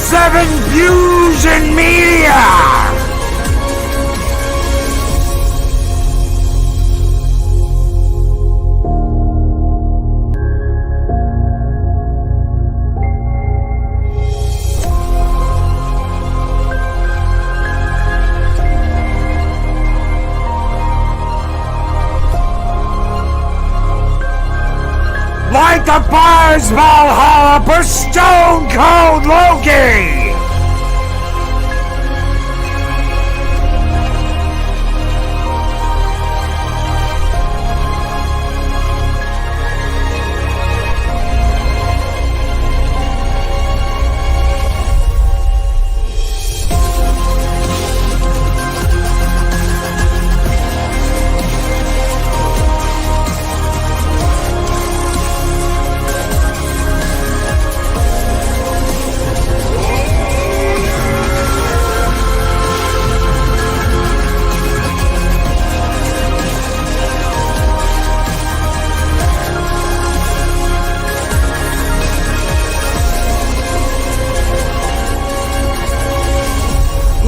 24/7 Fusion Media! Like the Bars Valhalla for Stone Cold Loki!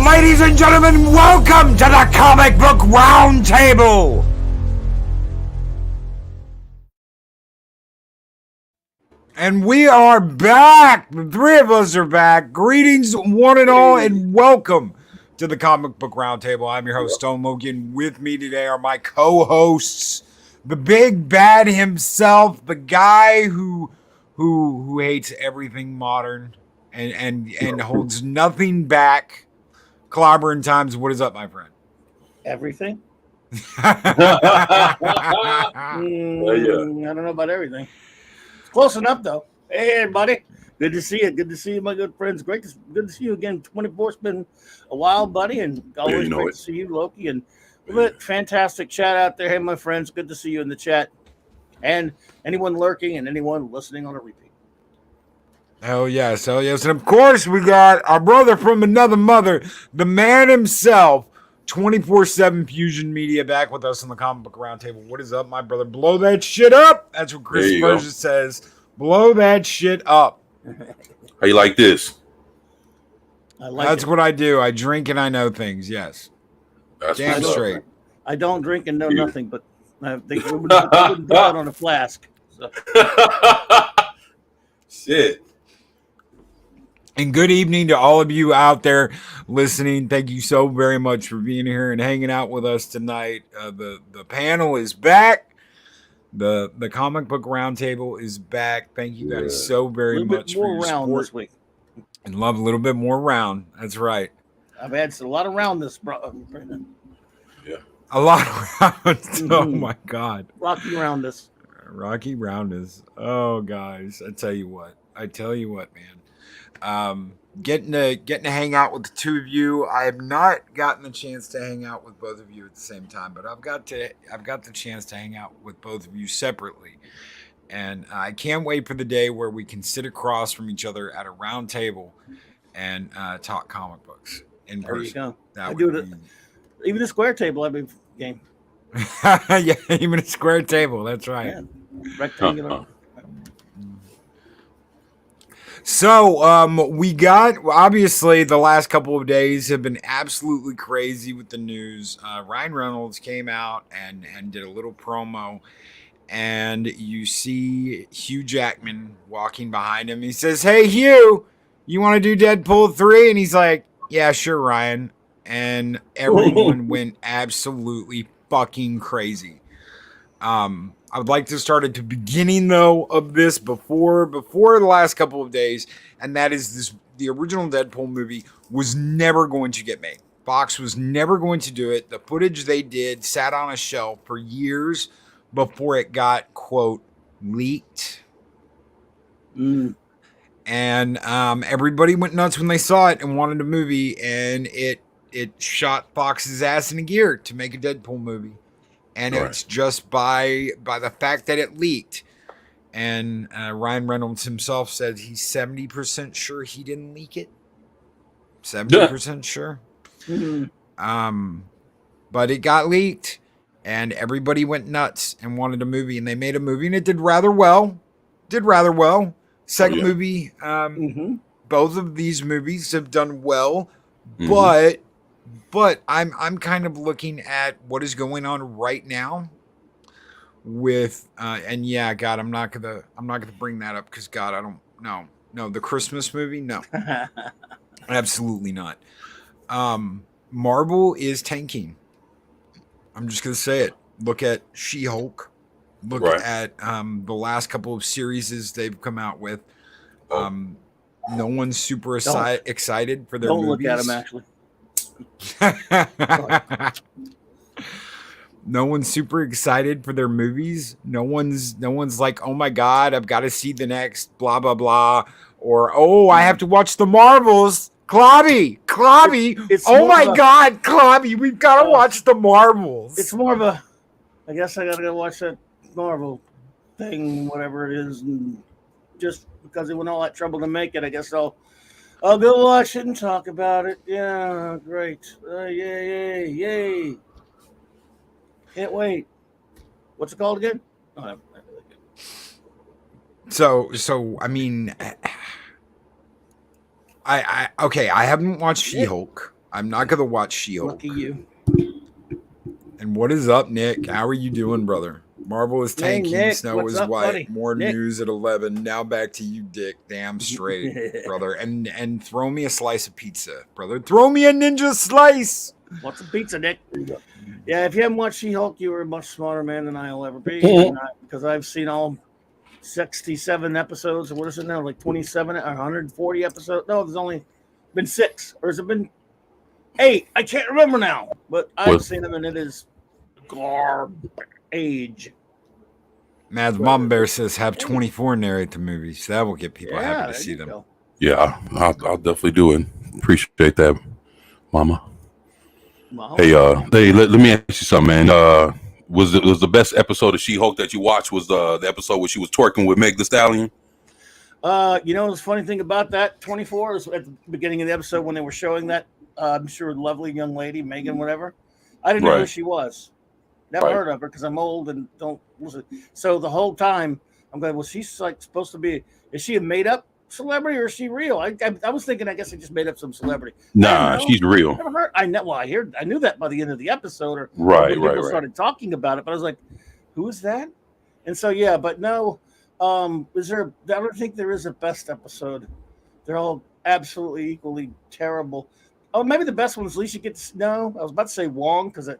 Ladies and gentlemen, welcome to the Comic Book Roundtable! And we are back! The three of us are back. Greetings, one and all, and welcome to the Comic Book Roundtable. I'm your host, Stone Logan. With me today are my co-hosts, the big bad himself, the guy who hates everything modern and holds nothing back. Clobbering Times, what is up, my friend? Everything? I don't know about everything. It's close enough, though. Hey, everybody. Good to see you. Good to see you, my good friends. Good to see you again. 24. It's been a while, buddy, and always great to see you, Loki. And fantastic chat out there. Hey, my friends. Good to see you in the chat. And anyone lurking and anyone listening on a repeat. Hell yes, hell yes. And of course, we got our brother from another mother, the man himself, 24/7 Fusion Media, back with us on the Comic Book Roundtable. What is up, my brother? Blow that shit up. That's what Chris Spurgeon says. Blow that shit up. How you like this? That's what I do. I drink and I know things, yes. That's damn straight. I don't drink and know nothing, but I think we wouldn't put out on a flask. So. Shit. And good evening to all of you out there listening. Thank you so very much for being here and hanging out with us tonight. The panel is back. The Comic Book Roundtable is back. Thank you guys so very much for your support this week. And love a little bit more round. That's right. I've had a lot of round this, bro. Yeah. A lot of rounds. Oh my God. Rocky Roundness. Rocky Roundness. Oh, guys. I tell you what, man. Getting to hang out with the two of you. I have not gotten the chance to hang out with both of you at the same time, but I've got the chance to hang out with both of you separately, and I can't wait for the day where we can sit across from each other at a round table and talk comic books in person. There you go. That would be... Even a square table, I'd be game. Yeah, even a square table. That's right. Yeah. Rectangular. So, we got, obviously, the last couple of days have been absolutely crazy with the news. Ryan Reynolds came out and did a little promo, and you see Hugh Jackman walking behind him. He says, "Hey, Hugh, you want to do Deadpool 3?" And he's like, "Yeah, sure, Ryan." And everyone went absolutely fucking crazy. I would like to start at the beginning, though, of this before the last couple of days, and that is the original Deadpool movie was never going to get made. Fox was never going to do it. The footage they did sat on a shelf for years before it got, quote, leaked. And everybody went nuts when they saw it and wanted a movie, and it shot Fox's ass in a gear to make a Deadpool movie. And it's just by the fact that it leaked. And Ryan Reynolds himself said he's 70% sure he didn't leak it. 70% sure. Mm-hmm. But it got leaked, and everybody went nuts and wanted a movie. And they made a movie, and it did rather well. Second movie, both of these movies have done well, Mhm. but I'm kind of looking at what is going on right now with and yeah, God, I'm not gonna bring that up because God, I don't no the Christmas movie, no, absolutely not. Marvel is tanking. I'm just gonna say it. Look at She-Hulk. Look Right. at the last couple of series they've come out with. Oh. No one's super Don't. excited for their Don't movies. look at him, actually. No one's super excited for their movies. No one's like, oh my God, I've got to see the next blah blah blah, or oh, I have to watch the Marvels. Clobby, It's oh more my of a- God, Clobby, we've got to watch the Marvels. It's more of a. I guess I gotta go watch that Marvel thing, whatever it is, and just because it went all that trouble to make it, I guess I'll go watch it and talk about it. Yeah, great. Yay. Can't wait. What's it called again? Oh, So I mean, I okay, I haven't watched She-Hulk. I'm not gonna watch She-Hulk. lucky you. And what is up, Nick? How are you doing, brother? Marvel is Hey, tanking. Nick, Snow what's is up, white. buddy? More Nick. news at 11. Now back to you, Dick. Damn straight, brother. And throw me a slice of pizza, brother. Throw me a ninja slice. What's a pizza, Nick? Yeah, if you haven't watched She-Hulk, you are a much smarter man than I'll ever be. Because I've seen all 67 episodes, or what is it now? Like 27 or 140 episodes? No, there's only been 6. Or has it been 8? I can't remember now. But I've seen them, and it is garbage. Mad's Mom Bear says have 24 narrate the movies. That will get people happy to see them. Go. Yeah, I'll definitely do it. Appreciate that, Mama. Wow. Hey, let me ask you something, man. Was the best episode of She-Hulk that you watched was the episode where she was twerking with Meg Thee Stallion? You know, the funny thing about that 24 is at the beginning of the episode when they were showing that, I'm sure, lovely young lady, Megan, whatever. I didn't know who she was. Never heard of her because I'm old and don't listen. So the whole time I'm going, well, she's like supposed to be. Is she a made up celebrity or is she real? I was thinking, I guess I just made up some celebrity. Nah, she's real. Never heard. I knew that by the end of the episode, or Right. People started talking about it. But I was like, who is that? And so yeah, but no. Is there? I don't think there is a best episode. They're all absolutely equally terrible. Oh, maybe the best one was Alicia gets. No, I was about to say Wong because that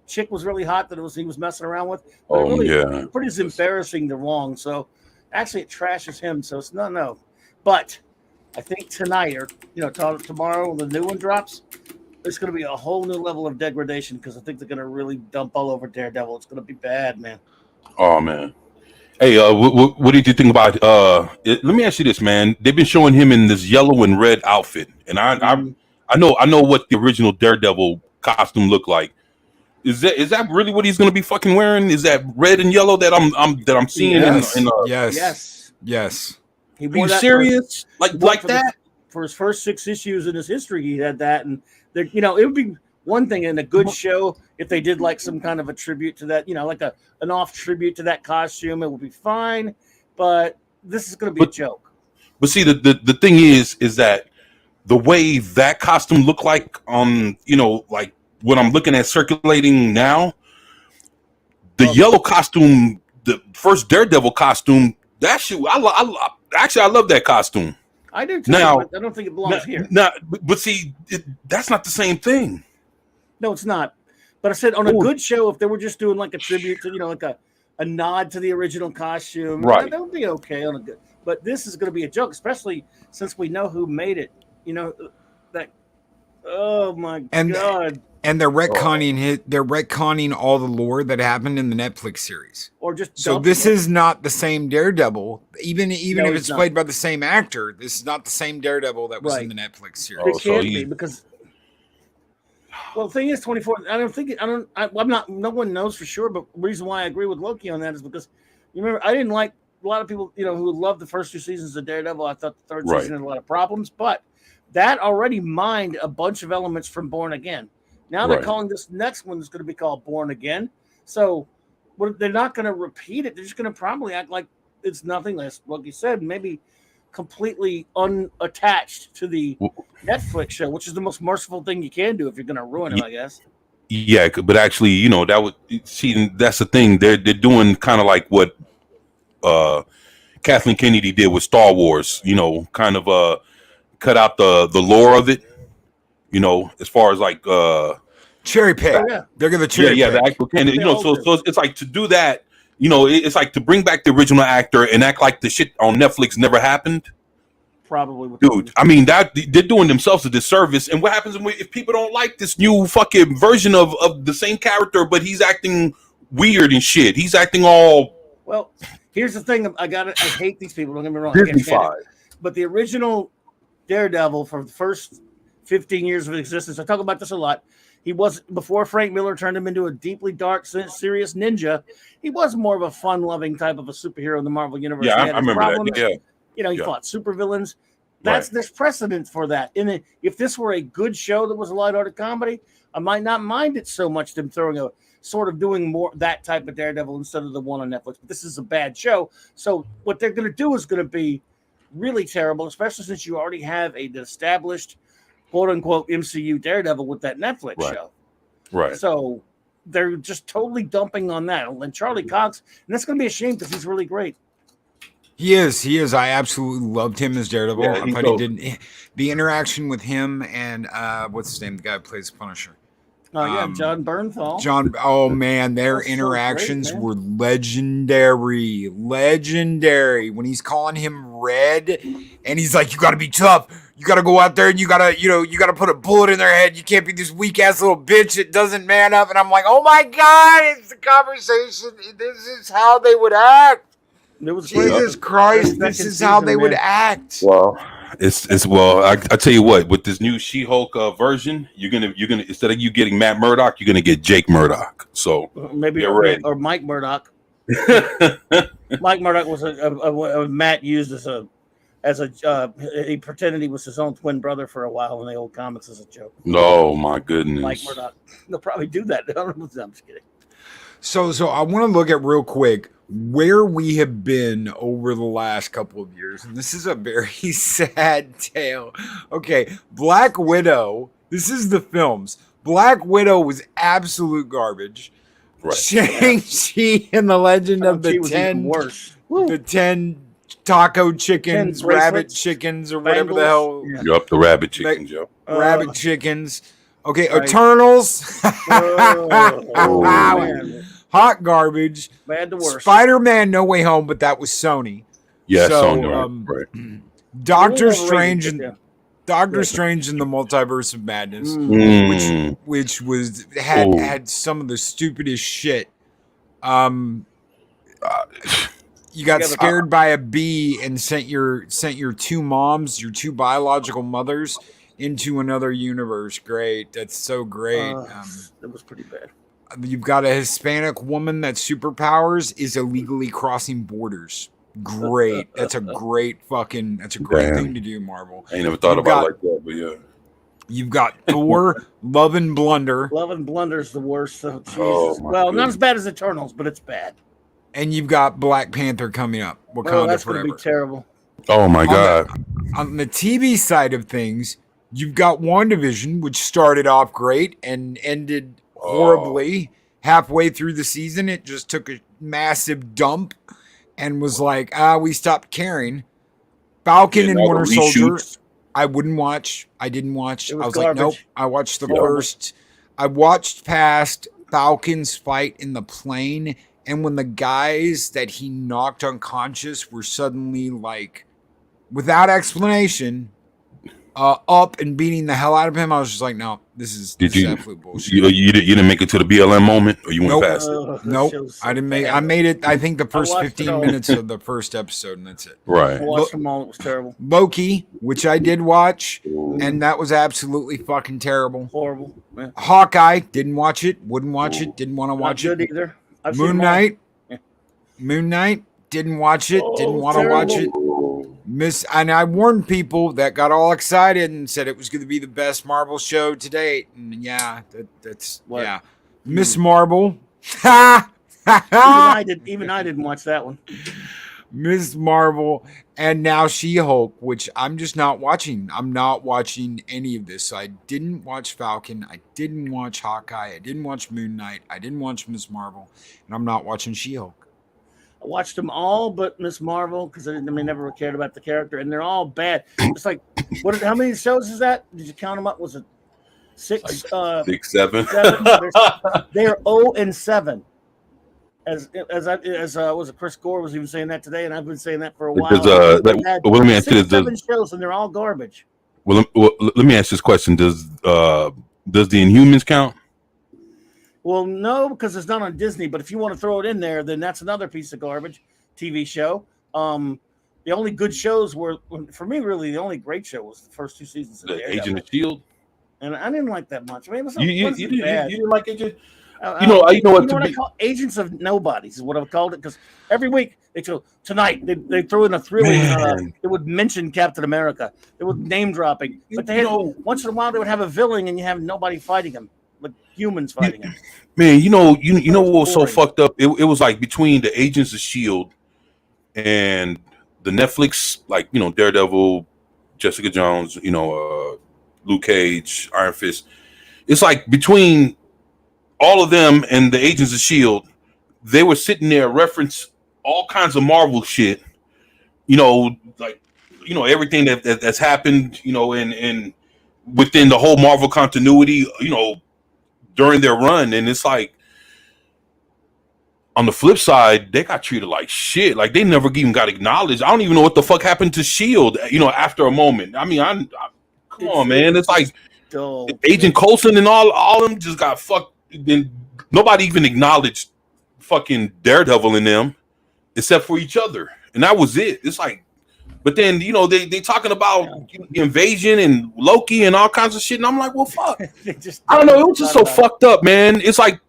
chick was really hot that he was messing around with. But Yeah. Pretty embarrassing the Wong. So actually, it trashes him. So it's no. But I think tonight or tomorrow when the new one drops, there's going to be a whole new level of degradation because I think they're going to really dump all over Daredevil. It's going to be bad, man. Oh man. Hey, what did you think about? Let me ask you this, man. They've been showing him in this yellow and red outfit, and I know what the original Daredevil costume looked like. Is that really what he's going to be fucking wearing? Is that red and yellow that I'm seeing? Yes. He Are you serious? Like that? For his first 6 issues in his history, he had that, and it would be one thing in a good show if they did like some kind of a tribute to that, like an off tribute to that costume, it would be fine. But this is going to be a joke. But see, the thing is that the way that costume looked like like what I'm looking at circulating now, the yellow costume, the first Daredevil costume, that shit, I love that costume. I do too, now, but I don't think it belongs here. But see, that's not the same thing. No, it's not. But I said on a good show, if they were just doing like a tribute to, like a nod to the original costume, right, that would be okay on a good. But this is going to be a joke, especially since we know who made it. That. Oh my god! And they're retconning all the lore that happened in the Netflix series. Or just so this is not the same Daredevil, even if it's played by the same actor. This is not the same Daredevil that was in the Netflix series. It can't be because. Well, the thing is, 24. I'm not. No one knows for sure, but the reason why I agree with Loki on that is because you remember I didn't like a lot of people, who loved the first 2 seasons of Daredevil. I thought the third season had a lot of problems, but that already mined a bunch of elements from Born Again. Now they're calling this next one is going to be called Born Again. So they're not going to repeat it. They're just going to probably act like it's nothing less. Like you said, maybe completely unattached to the Netflix show, which is the most merciful thing you can do if you're going to ruin him, I guess. Yeah, but actually, you know, that would see. That's the thing. They're doing kind of like what Kathleen Kennedy did with Star Wars. You know, kind of cut out the lore of it. You know, as far as like cherry pick. Oh, yeah. They're gonna cherry yeah, pick. the actual candidate. You They know, all so do. it's like to do that. You know, it's like to bring back the original actor and act like the shit on Netflix never happened. Probably with Dude, I mean that they're doing themselves a disservice. And what happens if people don't like this new fucking version of the same character, but he's acting weird and shit? He's acting all. Well, here's the thing. I hate these people. Don't get me wrong. I can't stand it. But the original Daredevil for the first 15 years of existence, I talk about this a lot. He was, before Frank Miller turned him into a deeply dark, serious ninja, he was more of a fun-loving type of a superhero in the Marvel universe. Yeah, I remember that. Yeah. You know, he fought supervillains. There's precedent for that. And if this were a good show that was a lighthearted comedy, I might not mind it so much, them throwing a sort of doing more that type of Daredevil instead of the one on Netflix. But this is a bad show. So what they're going to do is going to be really terrible, especially since you already have an established quote-unquote MCU Daredevil with that Netflix show. Right. So they're just totally dumping on that. And Charlie Cox, and that's going to be a shame because he's really great. He is. I absolutely loved him as Daredevil. Yeah, I thought he did the interaction with him and what's his name? The guy who plays Punisher. Oh yeah, John Bernthal. Oh man, their interactions were legendary. Legendary. When he's calling him Red, and he's like, "You got to be tough. You got to go out there and you got to put a bullet in their head. You can't be this weak ass little bitch that doesn't man up." And I'm like, "Oh my god, it's the conversation. This is how they would act." Jesus Christ, this is how they would act. Well, it's well. I tell you what, with this new She-Hulk version, you're gonna instead of you getting Matt Murdock, you're gonna get Jake Murdock. So maybe or Mike Murdock. Mike Murdock was a Matt used as a he pretended he was his own twin brother for a while in the old comics as a joke. Oh my goodness, Mike Murdock. They'll probably do that. I'm just kidding. So I want to look at real quick where we have been over the last couple of years. And this is a very sad tale. Okay, Black Widow. This is the films. Black Widow was absolute garbage. Right. Shang-Chi and the Legend of the 10 taco chickens, rabbit chickens, or whatever the hell. Yup, the rabbit chickens, rabbit chickens. Okay, right. Eternals. Man. Hot garbage. Bad to worse. Spider-Man No Way Home, but that was Sony. Yeah, so, Sony. Right. Doctor Strange and the Multiverse of Madness, which was had some of the stupidest shit. You got scared by a bee and sent your two moms, your two biological mothers, into another universe. Great, that's so great. That was pretty bad. You've got a Hispanic woman that superpowers is illegally crossing borders. Great. That's a great thing to do, Marvel. I ain't never thought about it like that, but yeah. You've got Thor, Love and Blunder. Love and Blunder is the worst. So Jesus. Well, not as bad as Eternals, but it's bad. And you've got Black Panther coming up. Wakanda that's Forever. Going to be terrible. Oh my God. On the TV side of things, you've got WandaVision, which started off great and ended horribly. Halfway through the season, it just took a massive dump and was like, we stopped caring. Falcon and Winter Soldier, I didn't watch. I was garbage. like, nope. I watched the first. I watched past Falcon's fight in the plane, and when the guys that he knocked unconscious were suddenly like, without explanation, up and beating the hell out of him, I was just like, no, this is absolute bullshit. You didn't make it to the BLM moment, or you went past it? Nope, I didn't make. I made it. I think the first 15 minutes of the first episode, and that's it. Right. I watched them all. It was terrible. Loki, which I did watch, and that was absolutely fucking terrible. Horrible. Yeah. Hawkeye, didn't watch it. Wouldn't watch it. Didn't want to watch it. Either. Moon Knight, didn't watch it. Didn't want to watch it. And I warned people that got all excited and said it was going to be the best Marvel show to date. And that's Miss Marvel. Even I didn't watch that one. Miss Marvel, and now She-Hulk, which I'm just not watching. I'm not watching any of this. So I didn't watch Falcon. I didn't watch Hawkeye. I didn't watch Moon Knight. I didn't watch Miss Marvel, and I'm not watching She-Hulk. I watched them all but Miss Marvel because I never cared about the character, and they're all bad. It's like, how many shows is that? Did you count them up? Was it 6? 6, 7. 7? They're 0-7. As was it Chris Gore was even saying that today, and I've been saying that for a while. Let me ask you this: 7 shows, and they're all garbage. Well, let me ask this question: Does the Inhumans count? Well, no, because it's not on Disney. But if you want to throw it in there, then that's another piece of garbage TV show. The only good shows were, for me, really, the only great show was the first 2 seasons of The Agent of Shield, and I didn't like that much. I mean, you didn't like Agent. You know what I call Agents of Nobodies is what I've called it, because every week they go tonight they throw in a thrilling. They would mention Captain America. They would name dropping, but they once in a while they would have a villain and you have nobody fighting him, but humans fighting him. Man, you know what was so fucked up? It was like between the Agents of Shield and the Netflix, like Daredevil, Jessica Jones, Luke Cage, Iron Fist. It's like between all of them and the Agents of Shield, they were sitting there reference all kinds of Marvel shit, everything that's happened, and within the whole Marvel continuity, during their run. And it's like, on the flip side, they got treated like shit. Like they never even got acknowledged. I don't even know what the fuck happened to Shield, after a moment. I mean, come on, man. It's like Agent Coulson and all of them just got fucked. Then nobody even acknowledged fucking Daredevil in them except for each other, and that was it. It's like, but then they talking about the invasion and Loki and all kinds of shit, and I'm like, well, fuck. I don't know. It was just so fucked up, man. It's like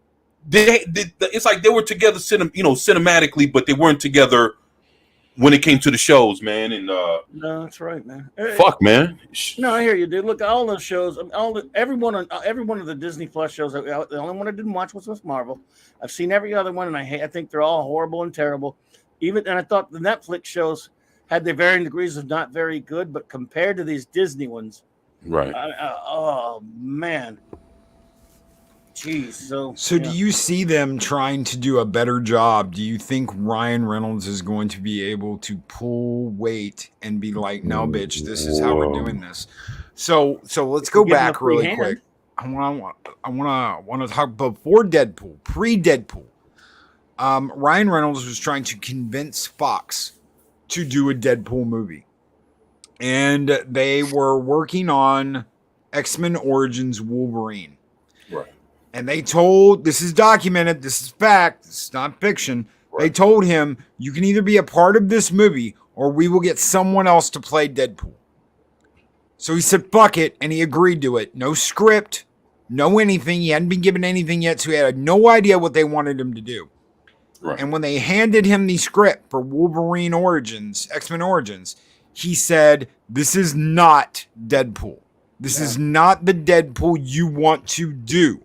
it's like they were together, cinematically, but they weren't together when it came to the shows, man. And no, that's right, man. Fuck, man. No, I hear you, dude. Look, all those shows, every one of the Disney Plus shows. The only one I didn't watch was Miss Marvel. I've seen every other one, and I think they're all horrible and terrible. And I thought the Netflix shows had their varying degrees of not very good, but compared to these Disney ones, right? Oh man. Jeez, so do you see them trying to do a better job? Do you think Ryan Reynolds is going to be able to pull weight and be like, no, bitch, this is how we're doing this? So let's go back really quick. I want to talk before Deadpool, pre-Deadpool. Ryan Reynolds was trying to convince Fox to do a Deadpool movie, and they were working on X-Men Origins Wolverine. Right. And they told, this is documented, this is fact, this is not fiction. Right. They told him, you can either be a part of this movie or we will get someone else to play Deadpool. So he said, fuck it, and he agreed to it. No script, no anything. He hadn't been given anything yet, so he had no idea what they wanted him to do. Right. And when they handed him the script for Wolverine Origins, X-Men Origins, he said, this is not Deadpool. This is not the Deadpool you want to do.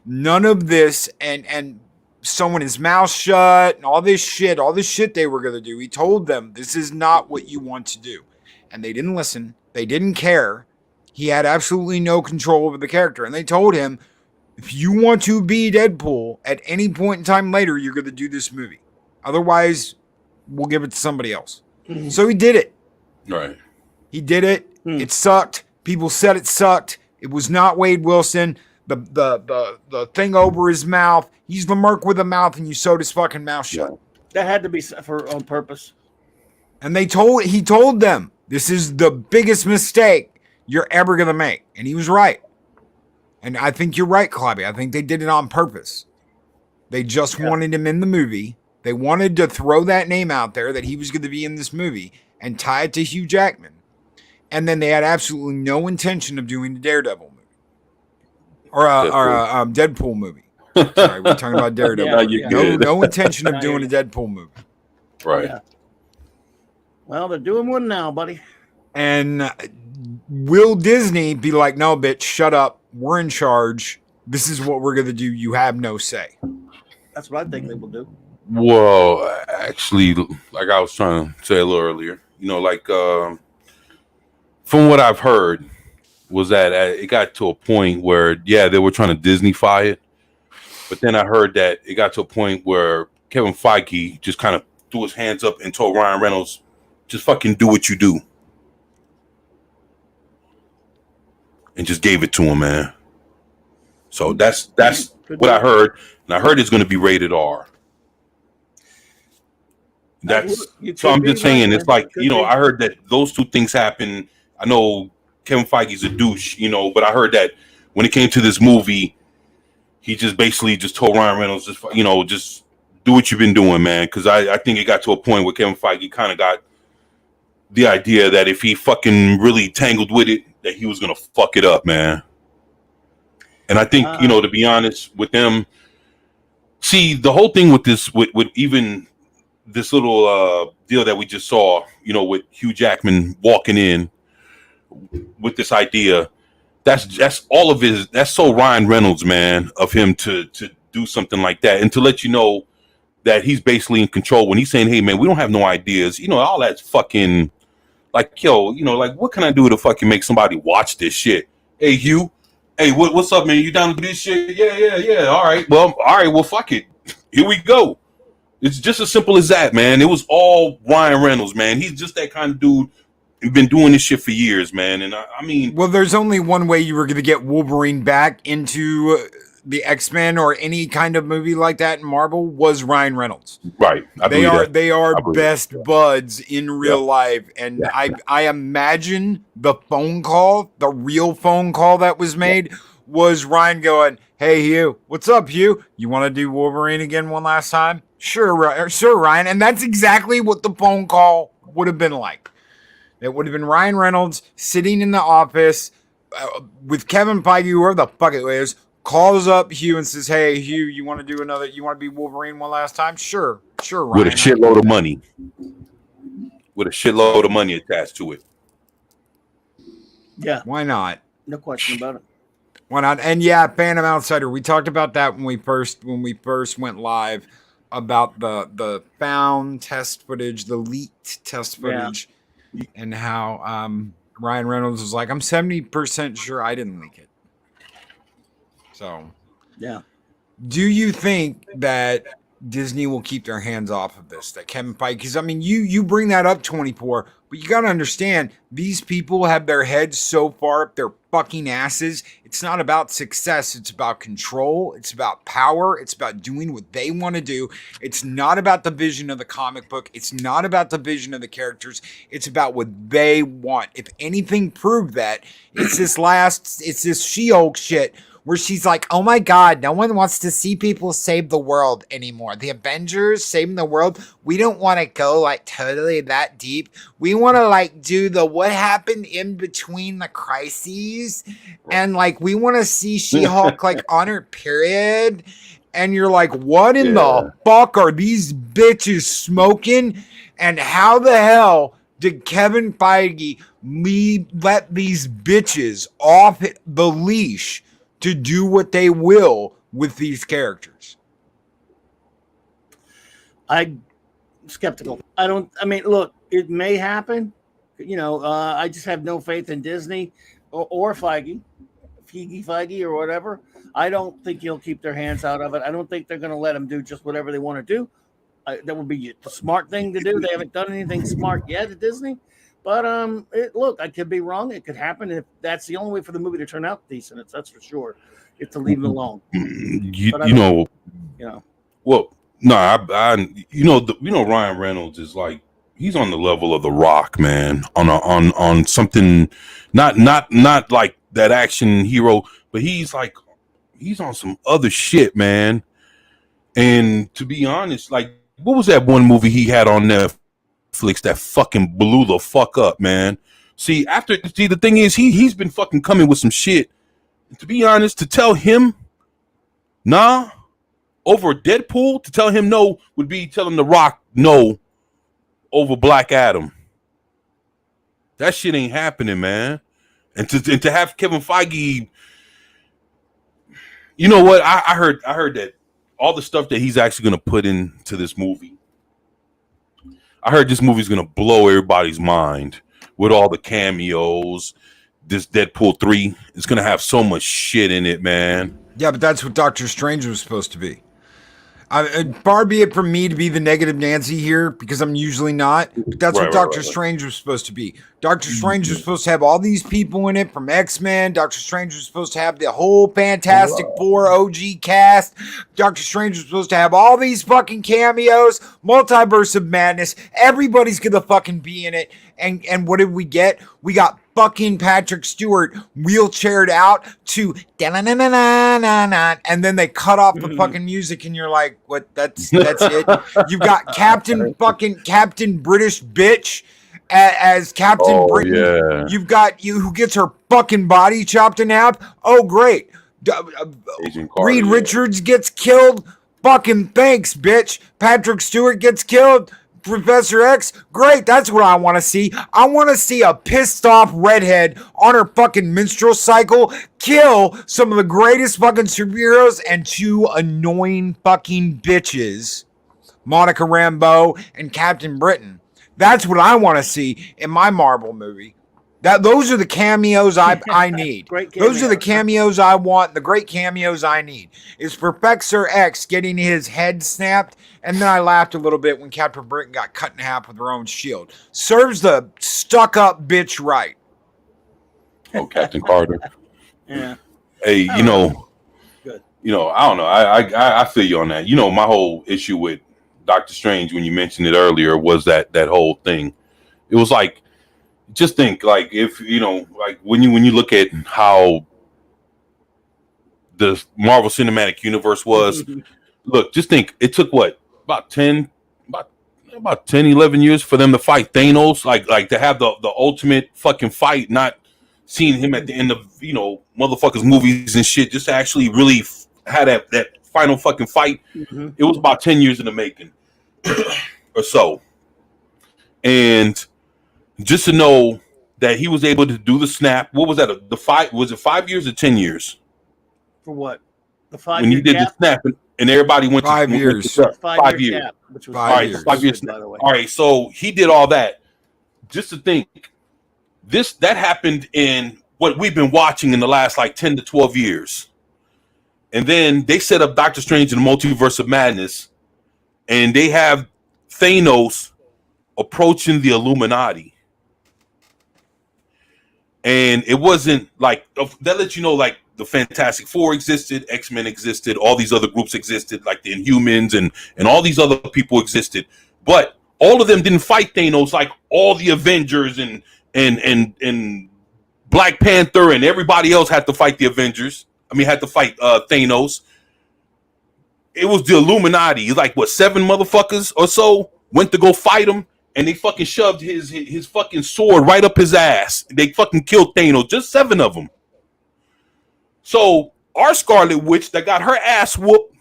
None of this, and sewing his mouth shut and all this shit they were going to do. He told them, this is not what you want to do. And they didn't listen. They didn't care. He had absolutely no control over the character. And they told him, if you want to be Deadpool at any point in time later, you're going to do this movie. Otherwise, we'll give it to somebody else. Mm-hmm. So he did it. Right. He did it. It sucked. People said it sucked. It was not Wade Wilson. The thing over his mouth. He's the merc with a mouth, and you sewed his fucking mouth shut. That had to be on purpose. And he told them, this is the biggest mistake you're ever gonna make, and he was right. And I think you're right, Clobby. I think they did it on purpose. They just wanted him in the movie. They wanted to throw that name out there that he was going to be in this movie and tie it to Hugh Jackman. And then they had absolutely no intention of doing the Daredevil movie. Or Deadpool movie. Sorry, we're talking about Daredevil. No intention of doing a Deadpool movie. Right. Yeah. Well, they're doing one now, buddy. And will Disney be like, no, bitch, shut up. We're in charge. This is what we're going to do. You have no say. That's what I think they will do. Well, actually, like I was trying to say a little earlier, like from what I've heard, was that it got to a point where, yeah, they were trying to Disneyfy it, but then I heard that it got to a point where Kevin Feige just kind of threw his hands up and told Ryan Reynolds, just fucking do what you do, and just gave it to him, man. So that's what I heard, and I heard it's going to be rated R. So I'm just saying, it's like, I heard that those two things happen. I know Kevin Feige's a douche, but I heard that when it came to this movie, he just basically just told Ryan Reynolds, just do what you've been doing, man. Because I think it got to a point where Kevin Feige kind of got the idea that if he fucking really tangled with it, that he was going to fuck it up, man. And I think, to be honest with them, see, the whole thing with this, with even this little deal that we just saw, with Hugh Jackman walking in with this idea, that's all of his. That's so Ryan Reynolds, man, of him to do something like that, and to let you know that he's basically in control when he's saying, "Hey, man, we don't have no ideas." All that's fucking like, yo, like, what can I do to fucking make somebody watch this shit? Hey, Hugh. Hey, what's up, man? You down to do this shit? Yeah. All right. Well, fuck it. Here we go. It's just as simple as that, man. It was all Ryan Reynolds, man. He's just that kind of dude. He's been doing this shit for years, man. And I mean, well, there's only one way you were going to get Wolverine back into the X-Men or any kind of movie like that in Marvel was Ryan Reynolds. Right. They are best buds in real life. And I imagine the real phone call that was made was Ryan going, "Hey, Hugh, what's up, Hugh? You want to do Wolverine again one last time?" Sure, Ryan. And that's exactly what the phone call would have been like. It would have been Ryan Reynolds sitting in the office with Kevin Feige, whoever the fuck it is, calls up Hugh and says, "Hey, Hugh, you want to be Wolverine one last time?" Sure, Ryan. With a shitload of money. With a shitload of money attached to it. Yeah. Why not? No question about it. Why not? And yeah, Phantom Outsider. We talked about that when we first went live about the found test footage, the leaked test footage, and how Ryan Reynolds was like, "I'm 70% sure I didn't leak it." So, yeah. Do you think that Disney will keep their hands off of this? That Kevin Feige, because I mean, you bring that up, 24, but you got to understand these people have their heads so far up their fucking asses. It's not about success. It's about control. It's about power. It's about doing what they want to do. It's not about the vision of the comic book. It's not about the vision of the characters. It's about what they want. If anything proved that, it's this She-Hulk shit where she's like, "Oh my God, no one wants to see people save the world anymore. The Avengers saving the world. We don't want to go like totally that deep. We want to like do the what happened in between the crises. And like, we want to see She-Hulk like on her period." And you're like, what in the fuck are these bitches smoking? And how the hell did Kevin Feige let these bitches off the leash to do what they will with these characters? I'm skeptical. I mean, look, it may happen. I just have no faith in Disney or Feige or whatever. I don't think he'll keep their hands out of it. I don't think they're going to let them do just whatever they want to do. That would be the smart thing to do. They haven't done anything smart yet at Disney. But look, I could be wrong. It could happen. If that's the only way for the movie to turn out decent, that's for sure. It's to leave it alone. Well, no, Ryan Reynolds is like, he's on the level of The Rock, man. On something, not like that action hero, but he's on some other shit, man. And to be honest, like, what was that one movie he had on Netflix that fucking blew the fuck up, man? See, the thing is, he's been fucking coming with some shit. And to be honest, to tell him nah over Deadpool, to tell him no would be telling The Rock no over Black Adam. That shit ain't happening, man. And to have Kevin Feige, you know what? I heard that all the stuff that he's actually going to put into this movie. I heard this movie's going to blow everybody's mind with all the cameos. This Deadpool 3 is going to have so much shit in it, man. Yeah, but that's what Doctor Strange was supposed to be. Far be it from me to be the negative Nancy here, because I'm usually not. But that's what Doctor Strange was supposed to be. Doctor Strange was supposed to have all these people in it from X-Men. Doctor Strange was supposed to have the whole Fantastic Four OG cast. Doctor Strange was supposed to have all these fucking cameos. Multiverse of Madness. Everybody's gonna fucking be in it. And what did we get? We got fucking Patrick Stewart wheelchaired out to and then they cut off the fucking music and you're like, what? That's it. You've got Captain British bitch as Captain Britain. Yeah. You've got who gets her fucking body chopped in half. Oh great. Reed Richards gets killed. Fucking thanks, bitch. Patrick Stewart gets killed. Professor X, great, that's what I want to see. I want to see a pissed off redhead on her fucking menstrual cycle kill some of the greatest fucking superheroes and two annoying fucking bitches, Monica Rambeau and Captain Britain. That's what I want to see in my Marvel movie. Those are the cameos I need. Those are the cameos I want. The great cameos I need is Professor X getting his head snapped, and then I laughed a little bit when Captain Britain got cut in half with her own shield. Serves the stuck-up bitch right. Oh, Captain Carter. Yeah. Hey, Good. I don't know. I feel you on that. My whole issue with Doctor Strange when you mentioned it earlier was that whole thing. It was like, just think, like, if like when you look at how the Marvel Cinematic Universe was, look, just think it took about 10, 11 years for them to fight Thanos, like to have the ultimate fucking fight, not seeing him at the end of motherfuckers movies and shit, just to actually really had that final fucking fight. It was about 10 years in the making or so, and just to know that he was able to do the snap. What was that? The fight, was it 5 years or 10 years? For what? The 5 when year he did gap? the snap and everybody went 5 years. 5 year gap, which was 5 years. 5 years. by the way. All right, so he did all that. Just to think, that happened in what we've been watching in the last 10 to 12 years. And then they set up Doctor Strange in the Multiverse of Madness, and they have Thanos approaching the Illuminati. And it wasn't that lets you know the Fantastic Four existed, X-Men existed, all these other groups existed, like the Inhumans and all these other people existed. But all of them didn't fight Thanos like all the Avengers and Black Panther and everybody else had to fight the Avengers. Had to fight Thanos. It was the Illuminati. 7 motherfuckers or so went to go fight him. And they fucking shoved his fucking sword right up his ass. They fucking killed Thanos. Just 7 of them. So our Scarlet Witch that got her ass whooped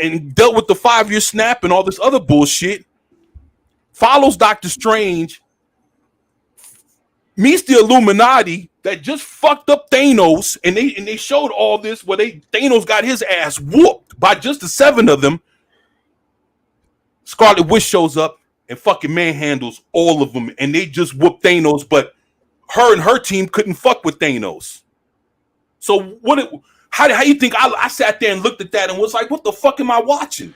and dealt with the 5 year snap and all this other bullshit follows Doctor Strange, meets the Illuminati that just fucked up Thanos, and they showed all this where Thanos got his ass whooped by just the 7 of them. Scarlet Witch shows up and fucking manhandles all of them, and they just whooped Thanos, but her and her team couldn't fuck with Thanos. So how you think I sat there and looked at that and was like, what the fuck am I watching?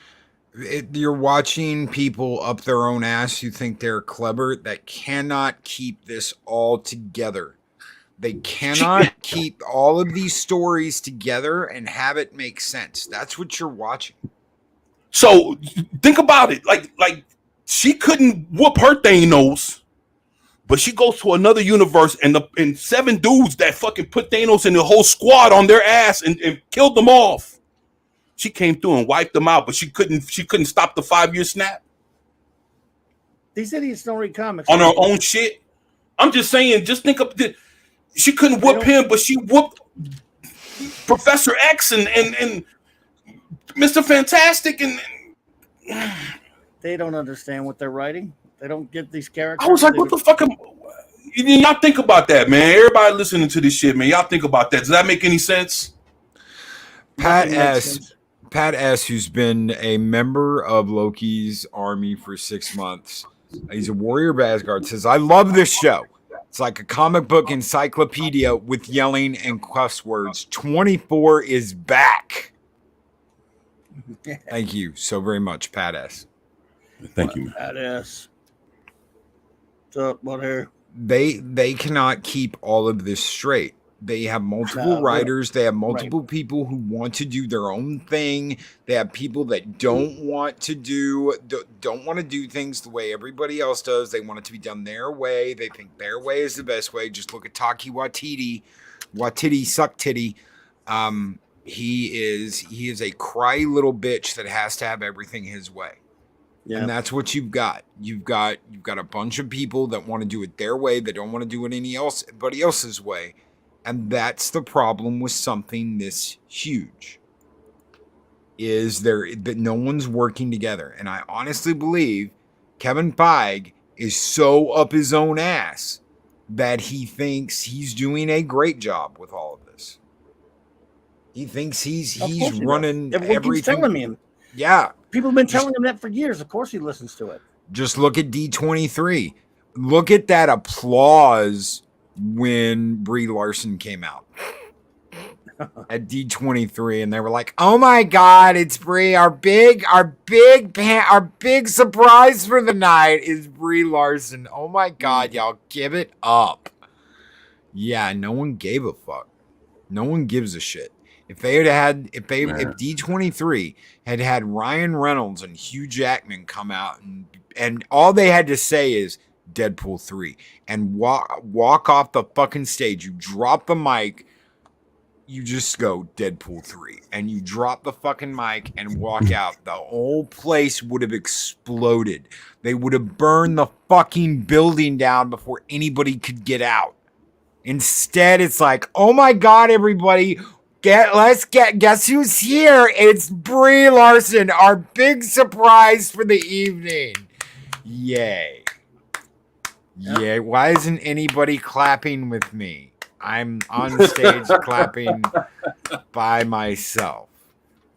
You're watching people up their own ass who think they're clever that cannot keep this all together. They cannot keep all of these stories together and have it make sense. That's what you're watching. So think about it. Like she couldn't whoop her Thanos, but she goes to another universe and 7 dudes that fucking put Thanos and the whole squad on their ass and killed them off. She came through and wiped them out, but she couldn't stop the 5 year snap. These idiots don't read comics on her own shit. I'm just saying, just think of the. She couldn't whoop him, but she whooped Professor X and Mr. Fantastic and. They don't understand what they're writing. They don't get these characters. I was like, what the fuck? Y'all think about that, man. Everybody listening to this shit, man. Y'all think about that. Does that make any sense? Pat Pat S., who's been a member of Loki's army for 6 months, he's a warrior of Asgard, says, I love this show. It's like a comic book encyclopedia with yelling and cuss words. 24 is back. Thank you so very much, Pat S. Thank you, man. Pat S. What's up, what here? They cannot keep all of this straight. They have multiple writers. They have multiple people who want to do their own thing. They have people that don't want to do things the way everybody else does. They want it to be done their way. They think their way is the best way. Just look at Taki Waititi, suck titty. He is a cry little bitch that has to have everything his way. Yeah. And that's what you've got. You've got a bunch of people that want to do it their way. They don't want to do it anybody else's way. And that's the problem with something this huge, is that no one's working together. And I honestly believe Kevin Feige is so up his own ass that he thinks he's doing a great job with all of this. He thinks he's running everything. Keeps telling him. Yeah. People have been telling him that for years. Of course he listens to it. Just look at D23. Look at that applause when Brie Larson came out at D23, and they were like, "Oh my God, it's Brie! Our big surprise for the night is Brie Larson! Oh my God, y'all, give it up!" Yeah, no one gave a fuck. No one gives a shit. If D23 had Ryan Reynolds and Hugh Jackman come out and all they had to say is Deadpool 3 and walk off the fucking stage. You drop the mic, you just go Deadpool 3 and you drop the fucking mic and walk out. The whole place would have exploded. They would have burned the fucking building down before anybody could get out. Instead, it's like, oh my God, everybody, guess who's here? It's Brie Larson, our big surprise for the evening. Yay. Yeah, why isn't anybody clapping with me? I'm on stage clapping by myself.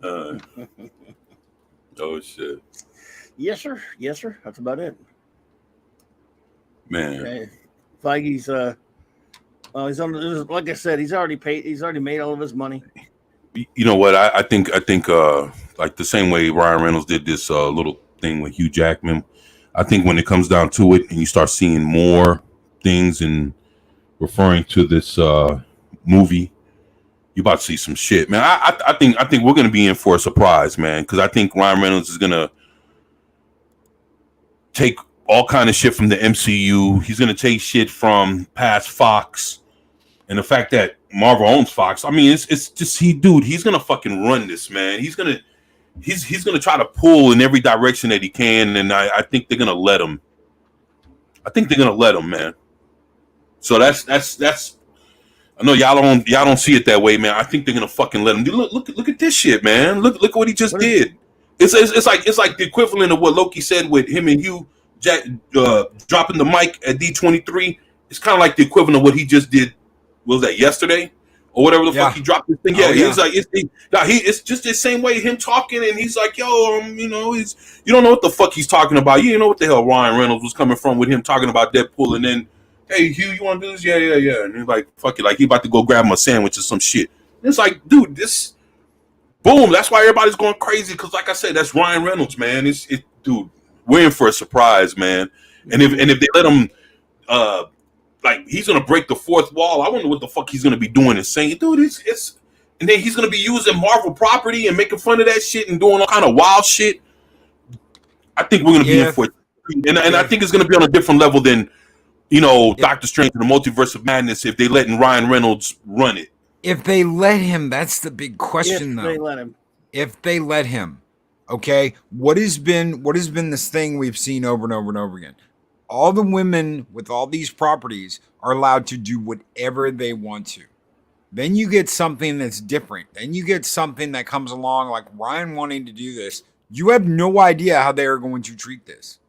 Oh shit. Yes, sir. That's about it. Man. Okay. Feige's he's on, like I said, he's already made all of his money. You know what? I think like the same way Ryan Reynolds did this little thing with Hugh Jackman. I think when it comes down to it and you start seeing more things and referring to this movie, you about to see some shit, man. I think we're gonna be in for a surprise, man, because I think Ryan Reynolds is gonna take all kind of shit from the MCU. He's gonna take shit from past Fox, and the fact that Marvel owns Fox. I mean, it's just he's gonna fucking run this, man. He's gonna try to pull in every direction that he can, and I think they're gonna let him. I think they're gonna let him, man. So that's. I know y'all don't see it that way, man. I think they're gonna fucking let him. Look at this shit, man. Look at what he just did. It's like the equivalent of what Loki said with him and Hugh Jack dropping the mic at D23. It's kind of like the equivalent of what he just did. What was that, yesterday? Or whatever the fuck he dropped this thing. Yeah, he's like, it's just the same way him talking, and he's like, yo, you don't know what the fuck he's talking about. You know what the hell Ryan Reynolds was coming from with him talking about Deadpool, and then, hey, Hugh, you want to do this? Yeah. And he's like, fuck it, like he about to go grab him a sandwich or some shit. And it's like, dude, this, boom. That's why everybody's going crazy, because like I said, that's Ryan Reynolds, man. Dude, we're in for a surprise, man. And if they let him, like, he's gonna break the fourth wall. I wonder what the fuck he's gonna be doing and saying, dude. It's and then he's gonna be using Marvel property and making fun of that shit and doing all kind of wild shit. I think we're gonna be in for it, and I think it's gonna be on a different level than, Doctor Strange and the Multiverse of Madness if they letting Ryan Reynolds run it. If they let him, that's the big question, though. If they let him, okay. What has been this thing we've seen over and over and over again? All the women with all these properties are allowed to do whatever they want to. Then you get something that's different. Then you get something that comes along like Ryan wanting to do this. You have no idea how they are going to treat this.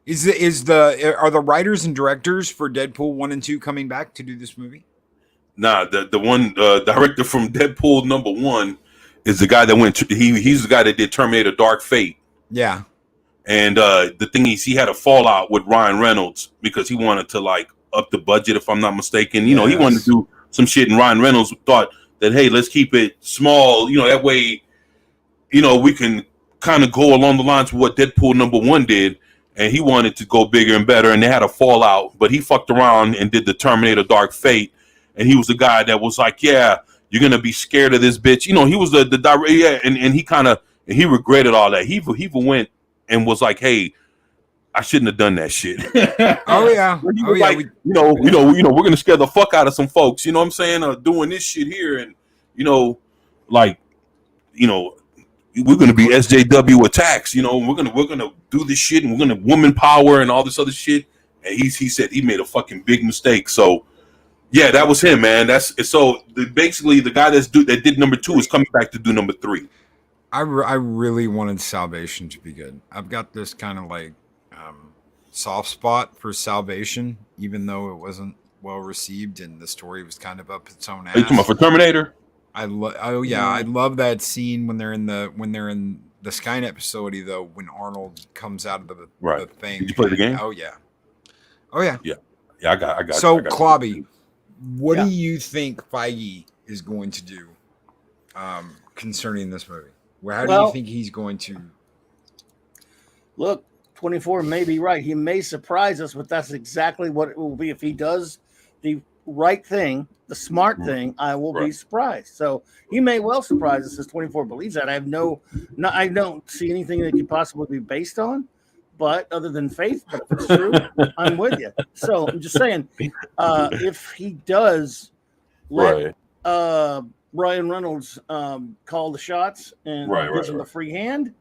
Are the writers and directors for Deadpool 1 and 2 coming back to do this movie? Nah, the one director from Deadpool #1 is the guy that went. He's the guy that did Terminator: Dark Fate. Yeah. And the thing is, he had a fallout with Ryan Reynolds because he wanted to like up the budget, if I'm not mistaken. You know, he wanted to do some shit, and Ryan Reynolds thought that, hey, let's keep it small. You know, that way, you know, we can kind of go along the lines of what Deadpool #1 did. And he wanted to go bigger and better, and they had a fallout. But he fucked around and did the Terminator: Dark Fate, and he was the guy that was like, yeah, you're gonna be scared of this bitch. You know, he was the direct, yeah, and he kind of he regretted all that. He even went and was like, hey, I shouldn't have done that shit. Oh yeah. Oh yeah. Like, we're gonna scare the fuck out of some folks. You know what I'm saying? Doing this shit here, and like, we're gonna be SJW attacks. You know, we're gonna do this shit, and we're gonna woman power and all this other shit. And he said he made a fucking big mistake. So yeah, that was him, man. Basically the guy that did #2 is coming back to do #3. I really wanted Salvation to be good. I've got this kind of like soft spot for Salvation, even though it wasn't well received and the story was kind of up its own ass. Are you talking about for Terminator? I love that scene when they're in the Skynet facility though, when Arnold comes out of the thing. Did you play the game? Oh yeah. Yeah. I got. So Klobby, what do you think Feige is going to do concerning this movie? How do you think he's going to look? 24 may be right. He may surprise us, but that's exactly what it will be. If he does the right thing, the smart thing, I will be surprised. So he may well surprise us as 24 believes that. I don't see anything that could possibly be based on, but other than faith, but if it's true, I'm with you. So I'm just saying, if he does let Ryan Reynolds call the shots and gives him a free hand,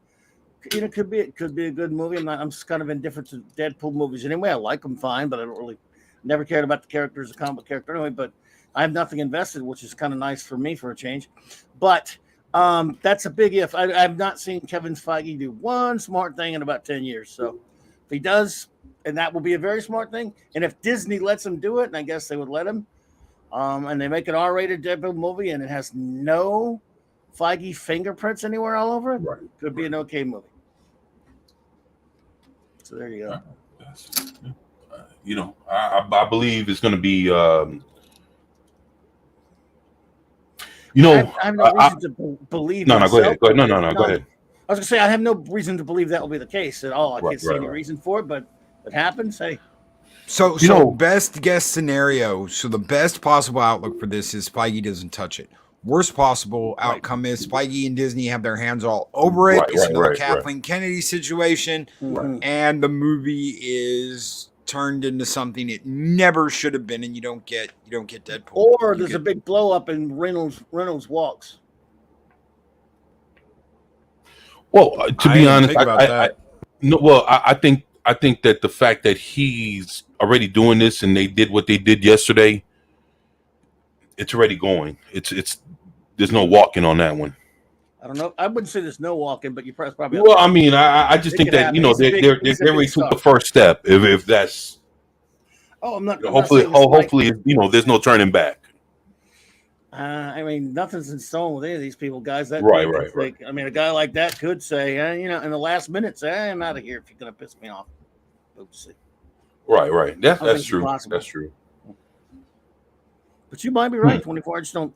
it could be a good movie. I'm just kind of indifferent to Deadpool movies anyway. I like them fine, but I don't really never cared about the character as a comic book character anyway. But I have nothing invested, which is kind of nice for me for a change. But that's a big if. I've not seen Kevin Feige do one smart thing in about 10 years. So if he does, and that will be a very smart thing. And if Disney lets him do it, and I guess they would let him, and they make an R-rated Deadpool movie and it has no Feige fingerprints anywhere all over it, could be an okay movie. So there you go. I believe it's going to be. I have no reason to believe. No, go ahead. Go ahead. No, go ahead. I was going to say I have no reason to believe that will be the case at all. I can't see any reason for it, but it happens. Hey. So best guess scenario. So the best possible outlook for this is Feige doesn't touch it. Worst possible outcome is Feige and Disney have their hands all over it. It's another Kathleen Kennedy situation, and the movie is turned into something it never should have been, and you don't get Deadpool. Or there's a big blow up and Reynolds walks. Well, to be honest, I think that the fact that he's already doing this and they did what they did yesterday, it's already going. It's there's no walking on that one. I don't know. I wouldn't say there's no walking, but you probably. Well, I mean, I just think that they already took the first step. If that's. Oh, I'm not. Hopefully, there's no turning back. I mean, nothing's in stone with any of these people, guys. That right. I mean, a guy like that could say, in the last minute, say, I'm out of here if you're going to piss me off. Oops. Right. That's true. That's true. But you might be right. 24. I just don't.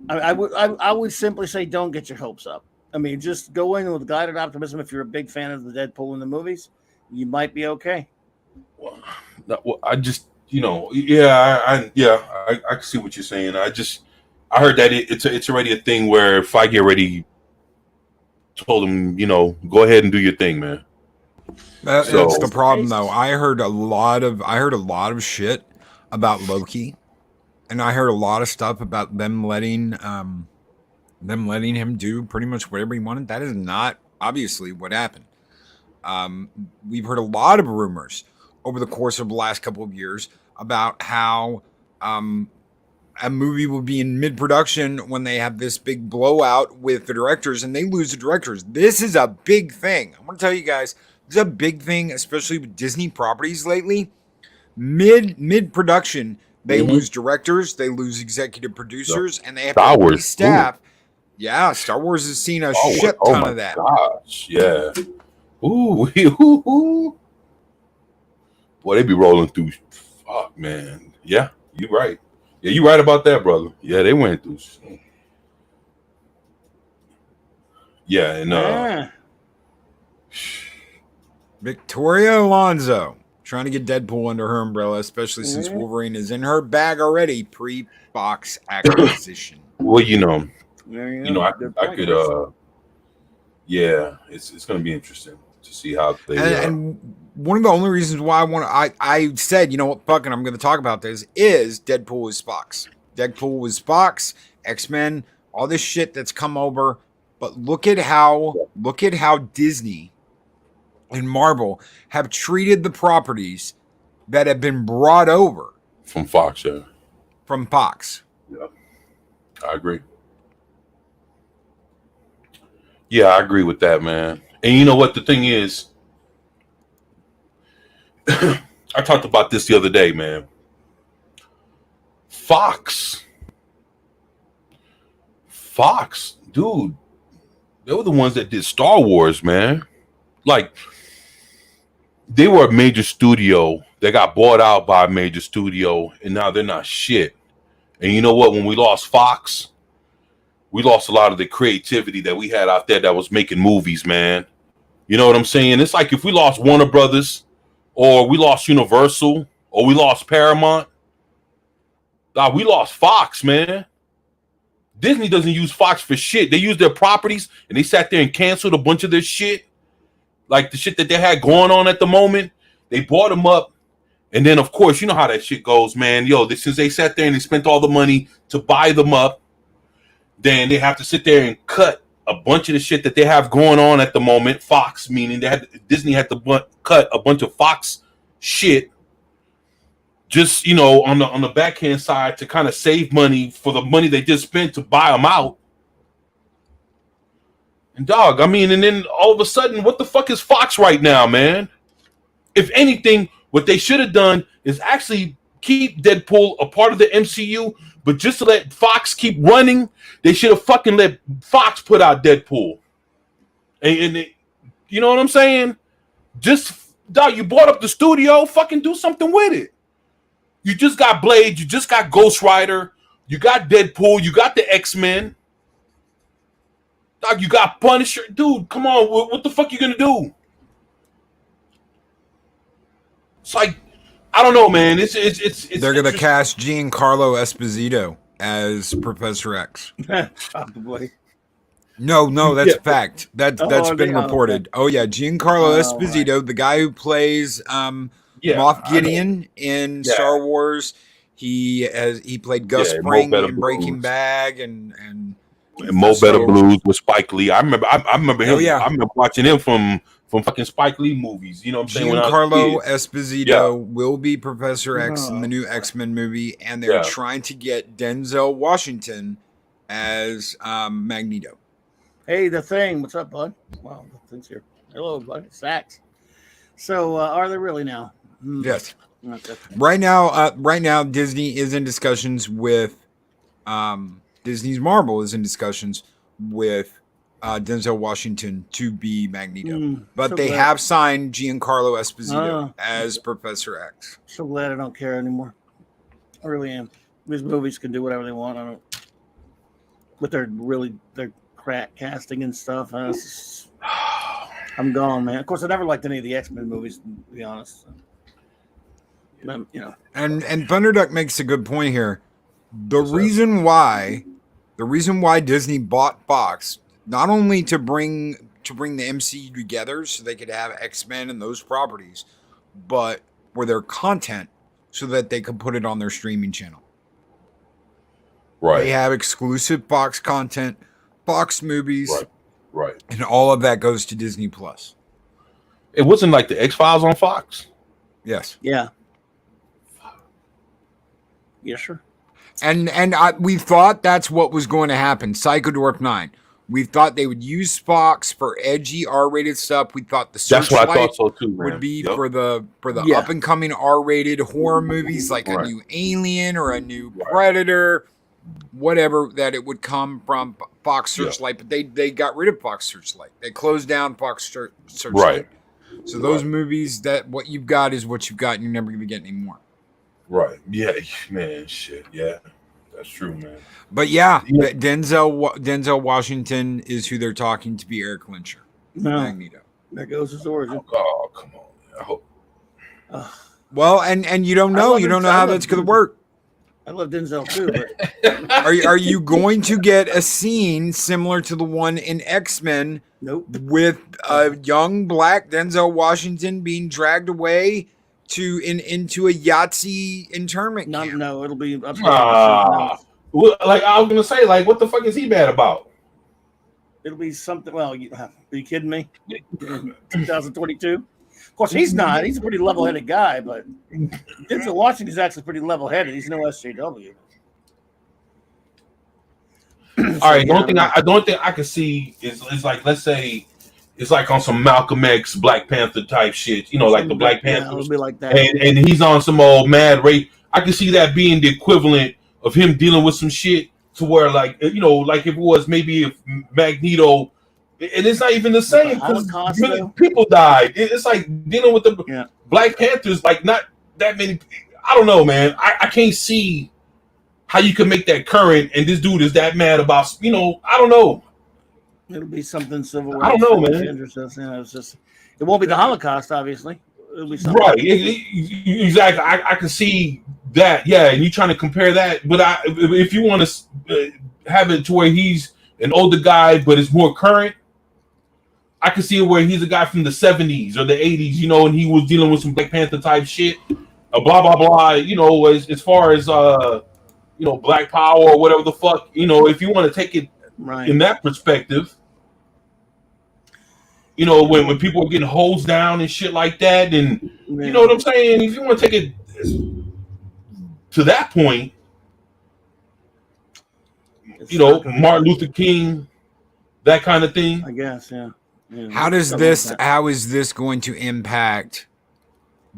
I would simply say don't get your hopes up. I mean, just go in with guided optimism. If you're a big fan of the Deadpool in the movies, you might be okay. Well, I just, I can see what you're saying. I heard that it's already a thing where Feige already told him, go ahead and do your thing, man. That's the problem, though. I heard a lot of shit about Loki. And I heard a lot of stuff about them letting him do pretty much whatever he wanted. That is not obviously what happened. We've heard a lot of rumors over the course of the last couple of years about how a movie will be in mid-production when they have this big blowout with the directors and they lose the directors. This is a big thing. I'm going to tell you guys, this is a big thing, especially with Disney properties lately. Mid-production, they lose directors, they lose executive producers, and they have to restaff. Yeah, Star Wars has seen a shit ton of that. Gosh, yeah. Ooh, ooh. Boy, they be rolling through. Fuck, man. Yeah, you right. Yeah, you right about that, brother. Yeah, they went through. Yeah, and Victoria Alonso trying to get Deadpool under her umbrella, especially since Mm-hmm. Wolverine is in her bag already pre-Fox acquisition. well, I could. Yeah, it's gonna be interesting to see how they. And one of the only reasons why I said, you know what, fucking, I'm going to talk about this is Deadpool was Fox. Deadpool was Fox, X-Men, all this shit that's come over. But look at how Disney and Marvel have treated the properties that have been brought over from Fox, yeah. From Fox. Yeah, I agree. Yeah, I agree with that, man. And you know what the thing is? I talked about this the other day, man. Fox, dude, they were the ones that did Star Wars, man. Like, they were a major studio. They got bought out by a major studio, and now they're not shit. And you know what? When we lost Fox, we lost a lot of the creativity that we had out there that was making movies, man. You know what I'm saying? It's like if we lost Warner Brothers, or we lost Universal, or we lost Paramount. We lost Fox, man. Disney doesn't use Fox for shit. They use their properties, and they sat there and canceled a bunch of their shit. Like the shit that they had going on at the moment. They bought them up. And then, of course, you know how that shit goes, man. Since they sat there and they spent all the money to buy them up, then they have to sit there and cut a bunch of the shit that they have going on at the moment. Fox, meaning Disney had to cut a bunch of Fox shit, just on the backhand side to kind of save money for the money they just spent to buy them out. And dog, I mean, and then all of a sudden, what the fuck is Fox right now, man? If anything, what they should have done is actually keep Deadpool a part of the MCU, but just to let Fox keep running, they should have fucking let Fox put out Deadpool. And you know what I'm saying? Just, dog, you bought up the studio, fucking do something with it. You just got Blade, you just got Ghost Rider, you got Deadpool, you got the X-Men. Dog, you got Punisher. Dude, come on, what the fuck you gonna do? It's like, I don't know, man. It's They're gonna cast Giancarlo Esposito as Professor X. Probably. No, that's a fact. That's been reported. Oh yeah, Giancarlo Esposito, right. The guy who plays Moff Gideon in Star Wars. He played Gus Fring in Breaking Bad and Mo Better Blues with Spike Lee. I remember him. Yeah. I remember watching him from fucking Spike Lee movies. You know what I'm saying? Giancarlo Esposito will be Professor X in the new X-Men movie, and they're trying to get Denzel Washington as Magneto. Hey, the Thing. What's up, bud? Wow, the Thing's here. Hello, bud. Sax. So, are they really now? Yes. Right now, Disney is in discussions with Disney's Marvel is in discussions with Denzel Washington to be Magneto. But so they have signed Giancarlo Esposito as Professor X. So glad I don't care anymore. I really am. These movies can do whatever they want. I don't. But they're crack casting and stuff. I'm gone, man. Of course, I never liked any of the X-Men movies, to be honest. So. And Thunderduck makes a good point here. The reason why Disney bought Fox, not only to bring the MCU together so they could have X-Men and those properties, but for their content so that they could put it on their streaming channel. Right. They have exclusive Fox content, Fox movies, right, and all of that goes to Disney Plus. It wasn't like the X-Files on Fox. Yes. Yeah. Yes, sir. And we thought that's what was going to happen. Psycho Dwarf 9. We thought they would use Fox for edgy R-rated stuff. We thought the Searchlight that's what I thought so too, man. would be for the up and coming R-rated horror movies like a new Alien or a new Predator. whatever, that it would come from Fox Searchlight, but they got rid of Fox Searchlight. They closed down Fox Searchlight. Right. So those movies, that what you've got is what you've got, and you're never going to get any more. Right. Yeah, man. Shit. Yeah, that's true, man. But yeah, Denzel Washington is who they're talking to be Eric Lyncher. No, Magneto. There goes his origin. Oh, come on. I hope. Well, and you don't know. You don't know how that's going to work. I love Denzel too. But Are you going to get a scene similar to the one in X-Men? Nope. With a young black Denzel Washington being dragged away into a Yahtzee internment camp? No, it'll be. Like I was gonna say, like, what the fuck is he mad about? It'll be something. Well, are you kidding me? 2022. Of course, he's not. He's a pretty level-headed guy, but Denzel Washington's actually pretty level-headed. He's no SJW. All right, the only thing I can see is like, let's say it's like on some Malcolm X, Black Panther type shit, you know, like the Black Panthers. It'll be like that. And he's on some old mad rape. I can see that being the equivalent of him dealing with some shit to where, like, you know, like if it was maybe if Magneto, and it's not even the same because people died. It's like dealing with the Black Panthers, like not that many. I don't know, man. I can't see how you can make that current, and this dude is that mad about, you know, I don't know. It'll be something civil rights. I don't know, man. It's just, it won't be the Holocaust, obviously. It'll be something. Right, exactly. I can see that, yeah, and you're trying to compare that, but if you want to have it to where he's an older guy, but it's more current, I can see it where he's a guy from the 70s or the 80s, you know, and he was dealing with some Black Panther type shit, blah, blah, blah, you know, as far as, you know, Black Power or whatever the fuck, you know, if you want to take it in that perspective, you know, when people are getting hosed down and shit like that, and you know what I'm saying? If you want to take it to that point, you know, Martin Luther King, that kind of thing. I guess, yeah. How is this going to impact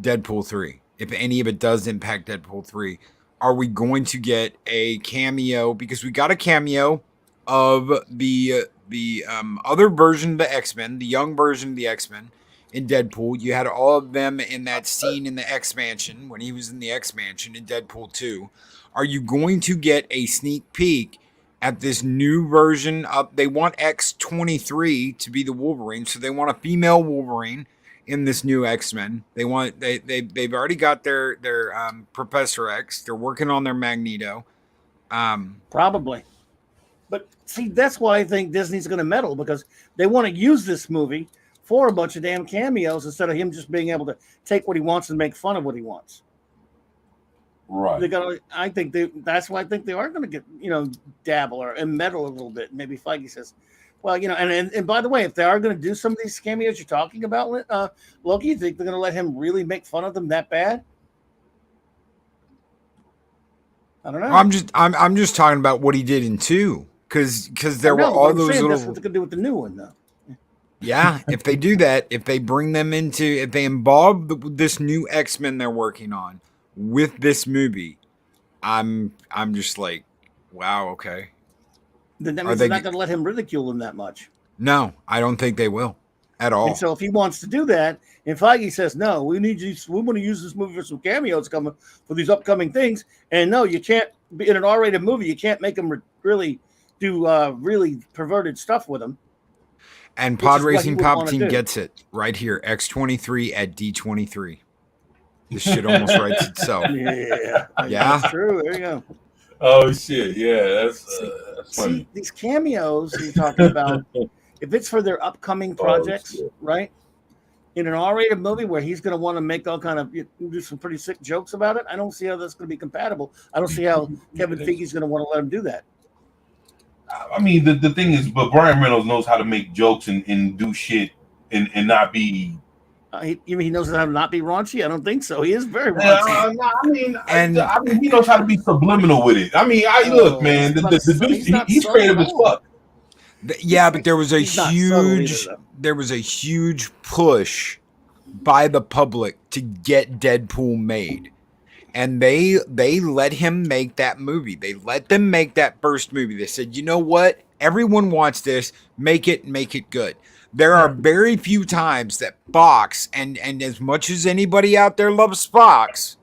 Deadpool 3? If any of it does impact Deadpool 3, are we going to get a cameo? Because we got a cameo of the other version of the X-Men, the young version of the X-Men in Deadpool. You had all of them in that scene in the X-Mansion when he was in the X-Mansion in Deadpool 2. Are you going to get a sneak peek at this new version of? They want X-23 to be the Wolverine, so they want a female Wolverine in this new X-Men. They've already got their Professor X. They're working on their Magneto. Probably. But see, that's why I think Disney's going to meddle, because they want to use this movie for a bunch of damn cameos instead of him just being able to take what he wants and make fun of what he wants. Right. That's why I think they are going to get, you know, dabble and meddle a little bit. Maybe Feige says, well, you know, and by the way, if they are going to do some of these cameos you're talking about, Loki, you think they're going to let him really make fun of them that bad? I don't know. I'm just talking about what he did in 2, because there were all those little. That's what they could do with the new one, though. Yeah, if they do that, if they bring them into, if they involve this new X-Men they're working on with this movie, I'm just like, wow, okay. Then that means they're not going to let him ridicule him that much. No, I don't think they will at all. And so if he wants to do that, and Feige says, no, we want to use this movie for some cameos coming for these upcoming things. And no, you can't, in an R-rated movie, you can't make them really do really perverted stuff with them. And Pod Racing Pop Team gets it right here. X23 at D23. This shit almost writes itself. Yeah. That's true. There you go. Oh shit! Yeah, that's funny. See, these cameos you're talking about, if it's for their upcoming projects, right? In an R-rated movie where he's going to want to make all kind of do some pretty sick jokes about it, I don't see how that's going to be compatible. I don't see how Kevin Feige's going to want to let him do that. I mean, the thing is, but Brian Reynolds knows how to make jokes and do shit and not be. You mean he knows how to not be raunchy? I don't think so. He is very raunchy. I mean, he knows how to be subliminal with it. I mean, look, man, the dude, he's creative as fuck. Yeah, but there was a huge push by the public to get Deadpool made. and they let him make that movie. They let them make that first movie. They said, you know what? Everyone wants this. Make it good. There are very few times that Fox, and as much as anybody out there loves Fox,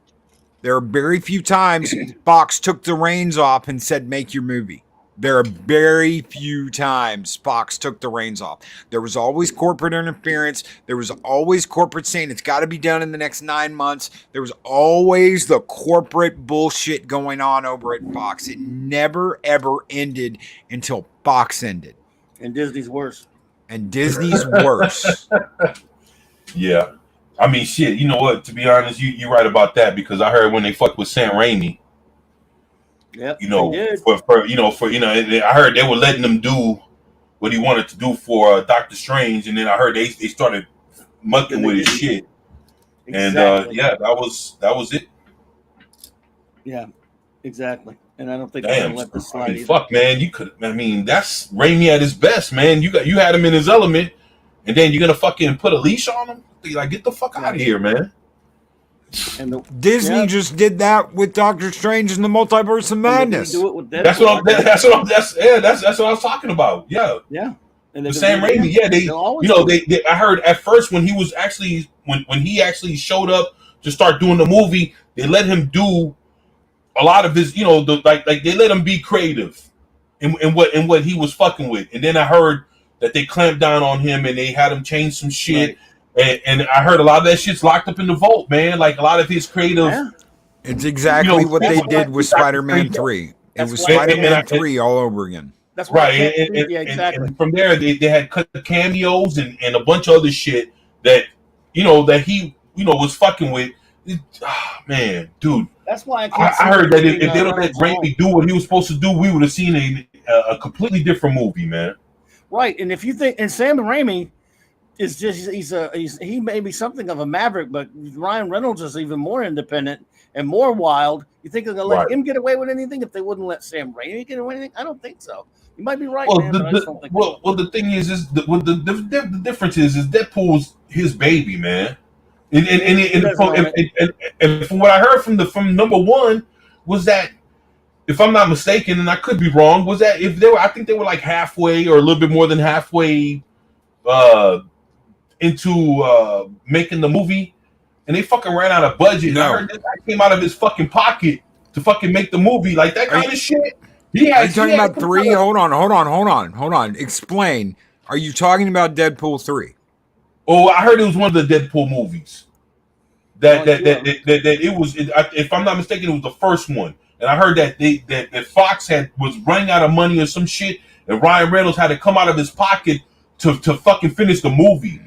there are very few times Fox took the reins off and said, make your movie. There are very few times Fox took the reins off. There was always corporate interference. There was always corporate saying it's got to be done in the next 9 months. There was always the corporate bullshit going on over at Fox. It never, ever ended until Fox ended. And Disney's worse. And Disney's worse. Yeah. I mean, shit, you know what? To be honest, you're right about that, because I heard when they fucked with Sam Raimi, yep, I heard they were letting him do what he wanted to do for Doctor Strange, and then I heard they started mucking with his shit. Exactly. And that was it. Yeah, exactly. And I don't think they're gonna let this slide. I mean, fuck, man, that's Raimi at his best, man. You had him in his element, and then you're gonna fucking put a leash on him? Like, get the fuck out of here, man. And Disney just did that with Doctor Strange and the Multiverse of Madness. Do it with that's what I was talking about. Yeah. Yeah. And the Sam Raimi, I heard at first when he was actually when he actually showed up to start doing the movie, they let him do a lot of his, they let him be creative in what he was fucking with. And then I heard that they clamped down on him and they had him change some shit. Right. And I heard a lot of that shit's locked up in the vault, man. Like a lot of his creative. Yeah. It's exactly what they did with Spider-Man 3. It was Spider-Man 3 all over again. That's right. Exactly. And from there, they had cut cameos and a bunch of other shit that, that he, was fucking with. Man, dude. That's why I heard that if they don't let Raimi do what he was supposed to do, we would have seen a completely different movie, man. Right. And if you think, and Sam Raimi is just, he may be something of a maverick, but Ryan Reynolds is even more independent and more wild. You think they're going to let him get away with anything if they wouldn't let Sam Raimi get away with anything? I don't think so. You might be right, man, but I just don't think so. Well, the thing is the difference is Deadpool's his baby, man. And from what I heard from number one was that, if I'm not mistaken, and I could be wrong, was that I think they were like halfway or a little bit more than halfway into making the movie, and they fucking ran out of budget. No. I heard this guy came out of his fucking pocket to fucking make the movie, like that kind of shit. Are you talking about 3? Hold on. Explain. Are you talking about Deadpool 3? Oh, I heard it was one of the Deadpool movies. That it was. If I'm not mistaken, it was the first one. And I heard that Fox was running out of money or some shit, and Ryan Reynolds had to come out of his pocket to fucking finish the movie.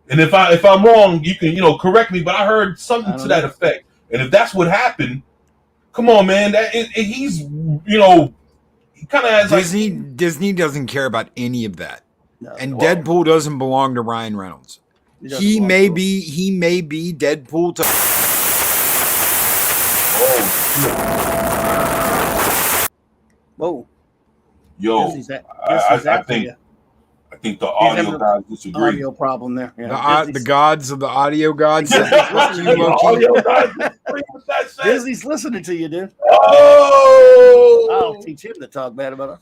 And if I'm wrong, you can correct me, but I heard something to that effect. And if that's what happened, come on, man, he's he kind of has Disney doesn't care about any of that. No, and Deadpool doesn't belong to Ryan Reynolds. He may be Deadpool to. Whoa. Yo, I think the audio guys disagree. Audio problem there. Yeah. The gods of the audio gods. Disney's listening to you, dude. Oh, I'll teach him to talk bad about us.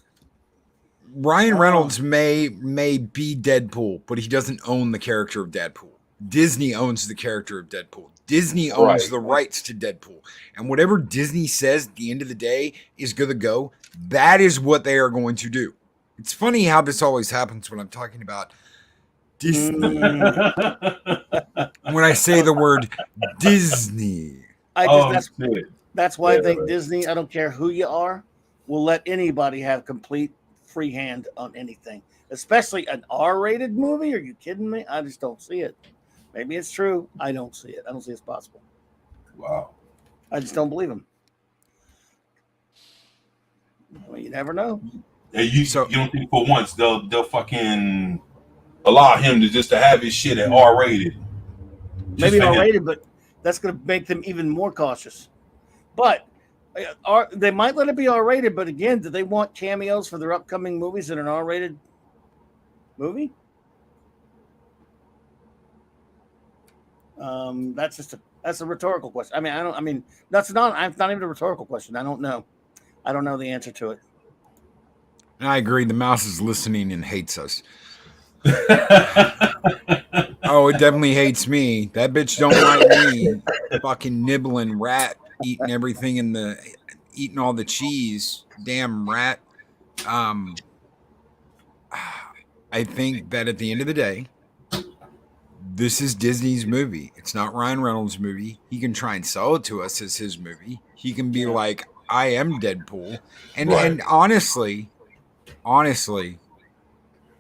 Ryan Reynolds may be Deadpool, but he doesn't own the character of Deadpool. Disney owns the character of Deadpool. Disney owns the rights to Deadpool. And whatever Disney says at the end of the day is going to go, that is what they are going to do. It's funny how this always happens when I'm talking about Disney. When I say the word Disney. That's why I think Disney, I don't care who you are, will let anybody have complete free hand on anything, especially an R-rated movie. Are you kidding me? I just don't see it. Maybe it's true. I don't see it. I don't see it's possible. Wow. I just don't believe him. Well, you never know. Yeah, you don't think for once they'll fucking allow him to have his shit at R-rated? Maybe R-rated, but that's going to make them even more cautious. But they might let it be R-rated, but again, do they want cameos for their upcoming movies in an R-rated movie? That's just That's a rhetorical question. I mean, I don't. I mean, that's not. It's not even a rhetorical question. I don't know. I don't know the answer to it. And I agree. The mouse is listening and hates us. Oh, it definitely hates me. That bitch don't like me. Fucking nibbling rat, eating everything eating all the cheese. Damn rat. I think that at the end of the day, this is Disney's movie. It's not Ryan Reynolds' movie. He can try and sell it to us as his movie. He can be like, I am Deadpool. And honestly,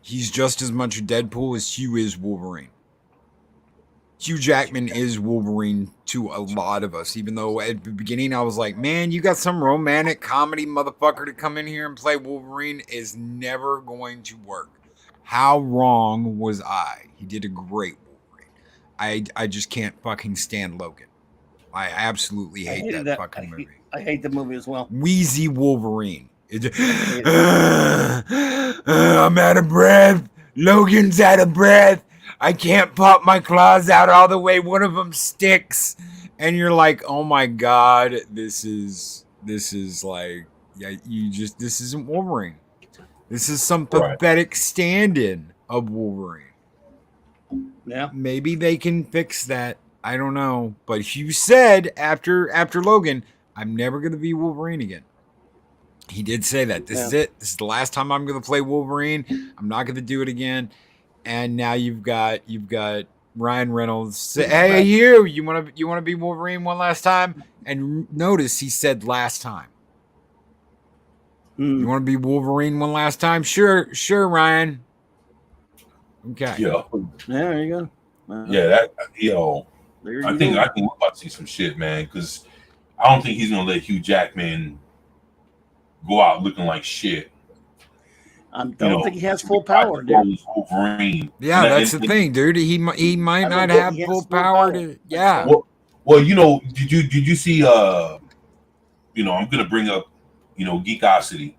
he's just as much a Deadpool as Hugh is Wolverine. Hugh Jackman is Wolverine to a lot of us, even though at the beginning I was like, man, you got some romantic comedy motherfucker to come in here and play Wolverine is never going to work. How wrong was I? He did a great Wolverine. I just can't fucking stand Logan. I absolutely hate that fucking movie. I hate the movie as well. Wheezy Wolverine. I'm out of breath. Logan's out of breath. I can't pop my claws out all the way. One of them sticks. And you're like, oh my God, this is like, yeah, this isn't Wolverine. This is some pathetic stand-in of Wolverine. Yeah. Maybe they can fix that. I don't know. But Hugh said after Logan, I'm never going to be Wolverine again. He did say that. This is it. This is the last time I'm going to play Wolverine. I'm not going to do it again. And now you've got Ryan Reynolds say, "Hey, you want to be Wolverine one last time?" And notice he said last time. You want to be Wolverine one last time? Sure, Ryan. Okay. Yeah. There you go. Yeah, that I think we're about to see some shit, man, because I don't think he's gonna let Hugh Jackman go out looking like shit. I don't think he has full power, dude. Wolverine. Yeah, that's the thing, dude. He might not have full power to. Yeah. Well, did you see? I'm gonna bring up, Geekosity.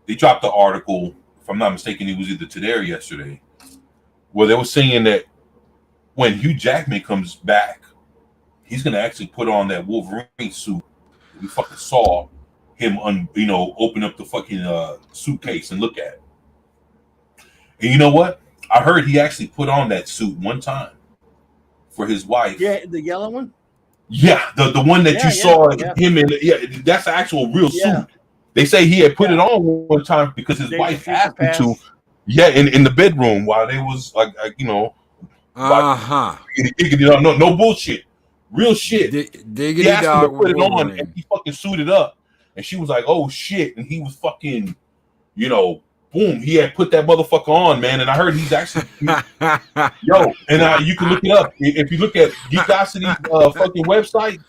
They dropped the article. If I'm not mistaken, it was either today or yesterday, where they were saying that when Hugh Jackman comes back, he's gonna actually put on that Wolverine suit. We fucking saw him, open up the fucking suitcase and look at it. And you know what? I heard he actually put on that suit one time for his wife. Yeah, the yellow one. Yeah, the one that you saw him in. Yeah, that's the actual real suit. They say he had put it on one time because his wife asked him to. Yeah, in the bedroom while they was like no bullshit, real shit. Diggity he asked dog him to put it on, and he fucking suited up, and she was like, "Oh shit!" And he was fucking, boom, he had put that motherfucker on, man. And I heard he's actually, and you can look it up if you look at Geekosity's fucking website.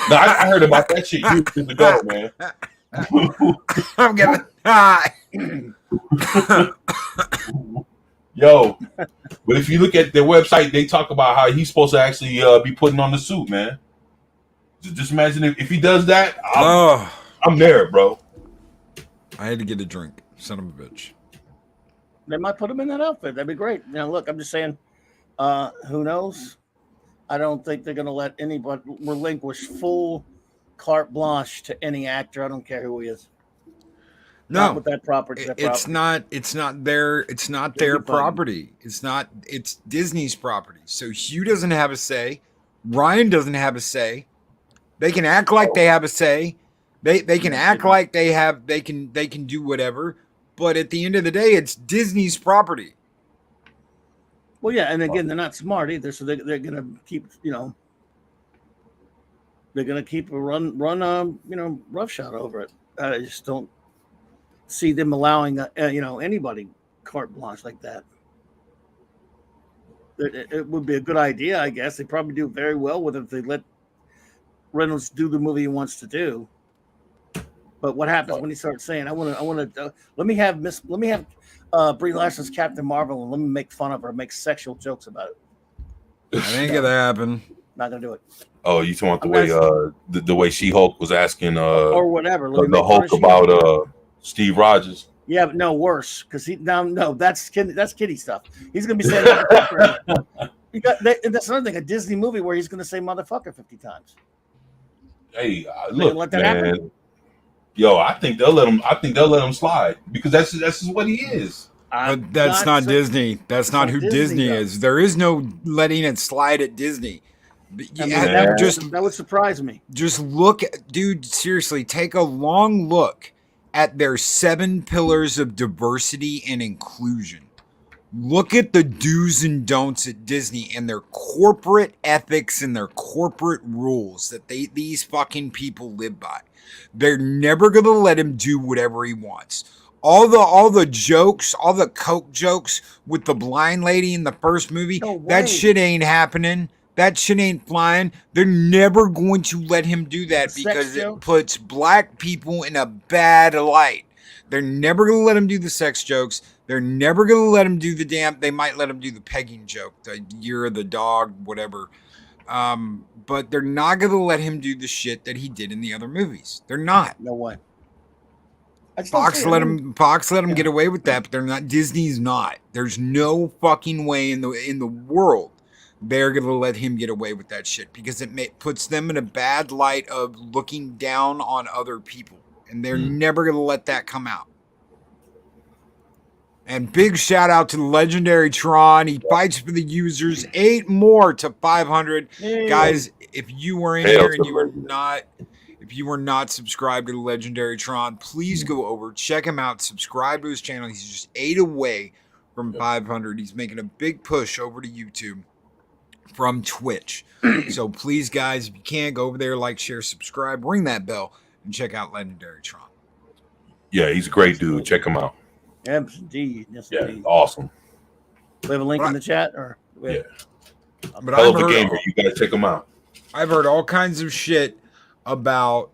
Now I heard about that shit years ago, man. I'm gonna die. But if you look at their website, they talk about how he's supposed to actually be putting on the suit, man. Just imagine if he does that, I'm there, bro. I had to get a drink. Son of a bitch. They might put him in that outfit. That'd be great. Now, look, I'm just saying, who knows? I don't think they're going to let anybody relinquish full carte blanche to any actor. I don't care who he is. No, not with that property. It's not their property. It's Disney's property. So Hugh doesn't have a say. Ryan doesn't have a say. They can act like they have a say. They can act like they can do whatever. But at the end of the day, it's Disney's property. Well, yeah, and again, they're not smart either, so they're going to keep, they're going to keep a run roughshod over it. I just don't see them allowing, anybody carte blanche like that. It would be a good idea, I guess. They probably do very well with it if they let Reynolds do the movie he wants to do. But what happens when he starts saying, "I want to, let me have Brie Larson's Captain Marvel and let me make fun of her, make sexual jokes about it." I ain't gonna happen. Not gonna do it. Oh, you talking about the way She-Hulk was asking or whatever the Hulk about Steve Rogers? Yeah, but no, worse because that's kitty stuff. He's gonna be saying, That's another thing. A Disney movie where he's going to say "motherfucker" 50 times. Hey, Look, look, man. Happen? Yo, I think they'll let him slide because that's just what he is. But that's not Disney. That's not who Disney is. There is no letting it slide at Disney. That would surprise me. Just look, dude. Seriously, take a long look at their 7 pillars of diversity and inclusion. Look at the do's and don'ts at Disney and their corporate ethics and their corporate rules that these fucking people live by. They're never gonna let him do whatever he wants. All the jokes, all the Coke jokes with the blind lady in the first movie, that shit ain't happening. That shit ain't flying. They're never going to let him do that because it puts black people in a bad light. They're never going to let him do the sex jokes. They're never going to let him do they might let him do the pegging joke, the year of the dog, whatever. But they're not going to let him do the shit that he did in the other movies. They're not. No way. Fox let him get away with that, but they're not. Disney's not. There's no fucking way in the world they're going to let him get away with that shit because it puts them in a bad light of looking down on other people. And they're never going to let that come out. And big shout out to the legendary Tron. He fights for the users. 8 more to 500. Hey. Guys, if you were in here and you were not subscribed to the legendary Tron, please go over, check him out, subscribe to his channel. He's just 8 away from 500. He's making a big push over to YouTube from Twitch. So please, guys, if you can, go over there, like, share, subscribe, ring that bell, and check out legendary Tron. Yeah, he's a great dude. Check him out. Yes, indeed. Yes, indeed. Awesome. We have a link in the chat, or yeah. But Hell of a gamer. You gotta check him out. I've heard all kinds of shit about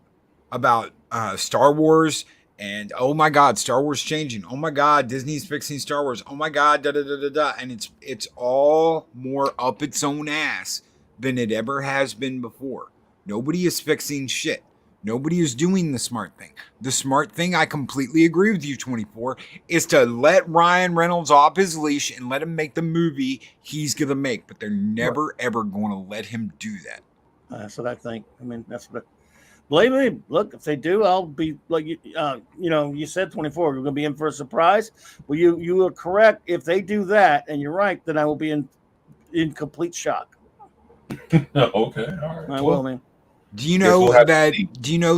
Star Wars, and oh my God, Star Wars changing. Oh my God, Disney's fixing Star Wars. Oh my God, da da da da da. And it's all more up its own ass than it ever has been before. Nobody is fixing shit. Nobody is doing the smart thing. The smart thing, I completely agree with you, 24, is to let Ryan Reynolds off his leash and let him make the movie he's going to make. But they're never, ever going to let him do that. That's what I think. I mean, that's what... Believe me, look, if they do, I'll be like, you said 24, we're going to be in for a surprise. Well, you are correct. If they do that, and you're right, then I will be in complete shock. Okay, all right. I will, man. Do you know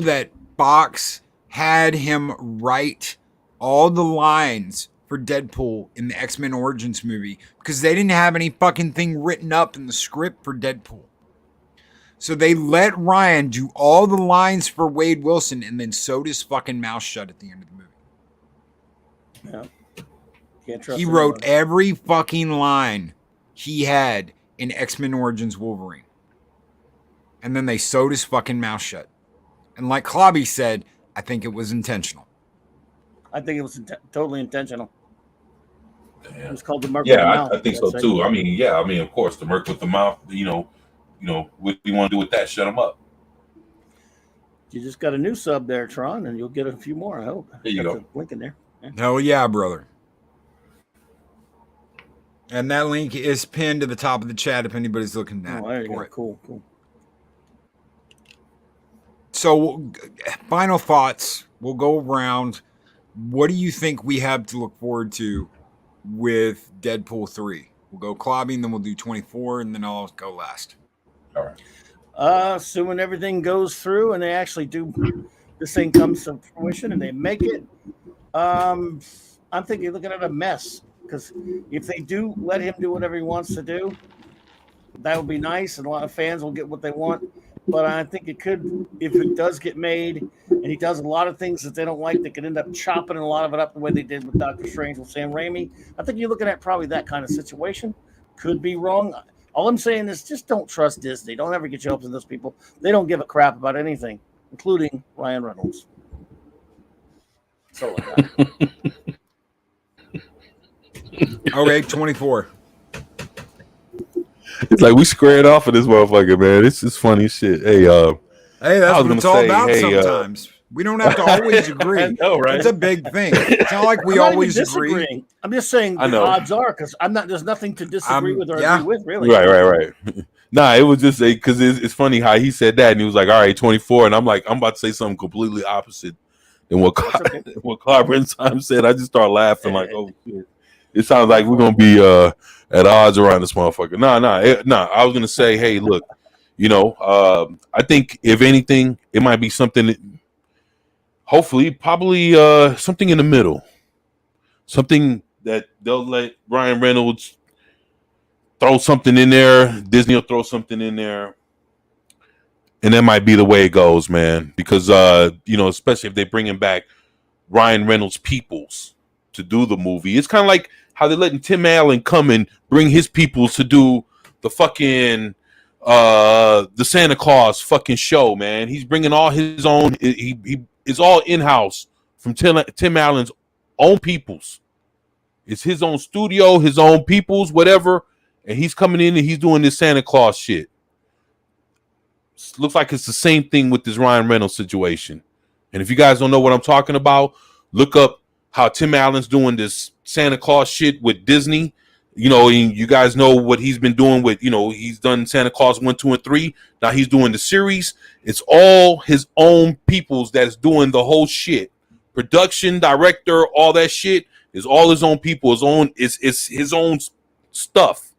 that Fox had him write all the lines for Deadpool in the X-Men Origins movie because they didn't have any fucking thing written up in the script for Deadpool. So they let Ryan do all the lines for Wade Wilson and then sewed his fucking mouth shut at the end of the movie. Yeah. Can't trust he wrote every fucking line he had in X-Men Origins Wolverine. And then they sewed his fucking mouth shut. And like Clobby said, I think it was intentional. I think it was totally intentional. Damn. It was called the Merc with the Mouth. I think so too. I mean, of course, the Merc with the Mouth, what do you want to do with that? Shut him up. You just got a new sub there, Tron, and you'll get a few more, I hope. There you go. Link in there. Yeah. Hell yeah, brother. And that link is pinned to the top of the chat if anybody's looking at there you go. Cool. So, final thoughts. We'll go around. What do you think we have to look forward to with Deadpool 3? We'll go Clobby, and then we'll do 24, and then I'll go last. All right. Assuming everything goes through and they actually do, this thing comes to fruition and they make it, I'm thinking you're looking at a mess. Because if they do let him do whatever he wants to do, that would be nice, and a lot of fans will get what they want. But I think it could, if it does get made, and he does a lot of things that they don't like, they could end up chopping a lot of it up the way they did with Doctor Strange with Sam Raimi. I think you're looking at probably that kind of situation. Could be wrong. All I'm saying is just don't trust Disney. Don't ever get your hopes in those people. They don't give a crap about anything, including Ryan Reynolds. So Okay, 24. It's like we squared off of this motherfucker, man. It's funny shit. Hey, that's what it's all about sometimes. We don't have to always agree. I know, right? It's a big thing. It's not like we I'm not always even agree. disagreeing. I'm just saying I the know. odds are because I'm not. There's nothing to disagree with or Yeah. agree with, really. Right. Nah, it was just because it's funny how he said that, and he was like, "All right, 24," and I'm like, I'm about to say something completely opposite than what okay. what Clyburn time said. I just start laughing like, "Oh shit!" It sounds like we're gonna be at odds around this motherfucker. Nah. I was gonna say, hey, look, I think if anything, it might be something. Hopefully, probably something in the middle, something that they'll let Ryan Reynolds throw something in there. Disney will throw something in there, and that might be the way it goes, man. Because especially if they bring him back Ryan Reynolds' peoples to do the movie, it's kind of like how they're letting Tim Allen come and bring his peoples to do the fucking the Santa Claus fucking show, man. He's bringing all his own. He is all in house from Tim Allen's own peoples. It's his own studio, his own peoples, whatever. And he's coming in and he's doing this Santa Claus shit. Looks like it's the same thing with this Ryan Reynolds situation. And if you guys don't know what I'm talking about, look up how Tim Allen's doing this Santa Claus shit with Disney. And you guys know what he's been doing with, he's done Santa Claus 1, 2, and 3. Now he's doing the series. It's all his own peoples that's doing the whole shit. Production, director, all that shit is all his own people. It's his own stuff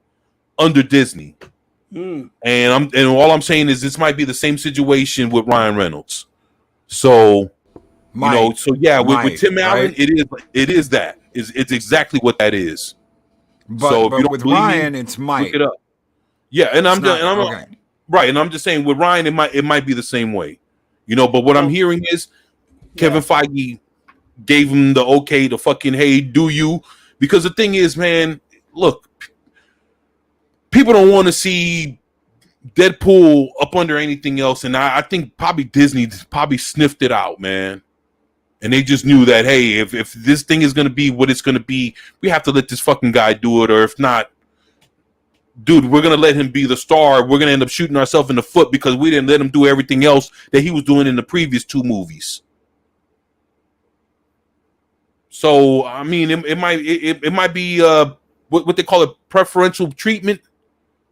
under Disney. And all I'm saying is this might be the same situation with Ryan Reynolds. So with Tim Allen, right? it is that. It's exactly what that is. But, so but with Ryan, it's might. Look it up. Yeah, and I'm okay. Right, and I'm just saying with Ryan, it might be the same way. But what I'm hearing is Kevin Feige gave him the okay to fucking, hey, do you? Because the thing is, man, look, people don't want to see Deadpool up under anything else, and I think probably Disney probably sniffed it out, man. And they just knew that, hey, if this thing is going to be what it's going to be, we have to let this fucking guy do it, or if not, dude, we're going to let him be the star. We're going to end up shooting ourselves in the foot because we didn't let him do everything else that he was doing in the previous 2 movies. So, I mean, it might be what they call it, preferential treatment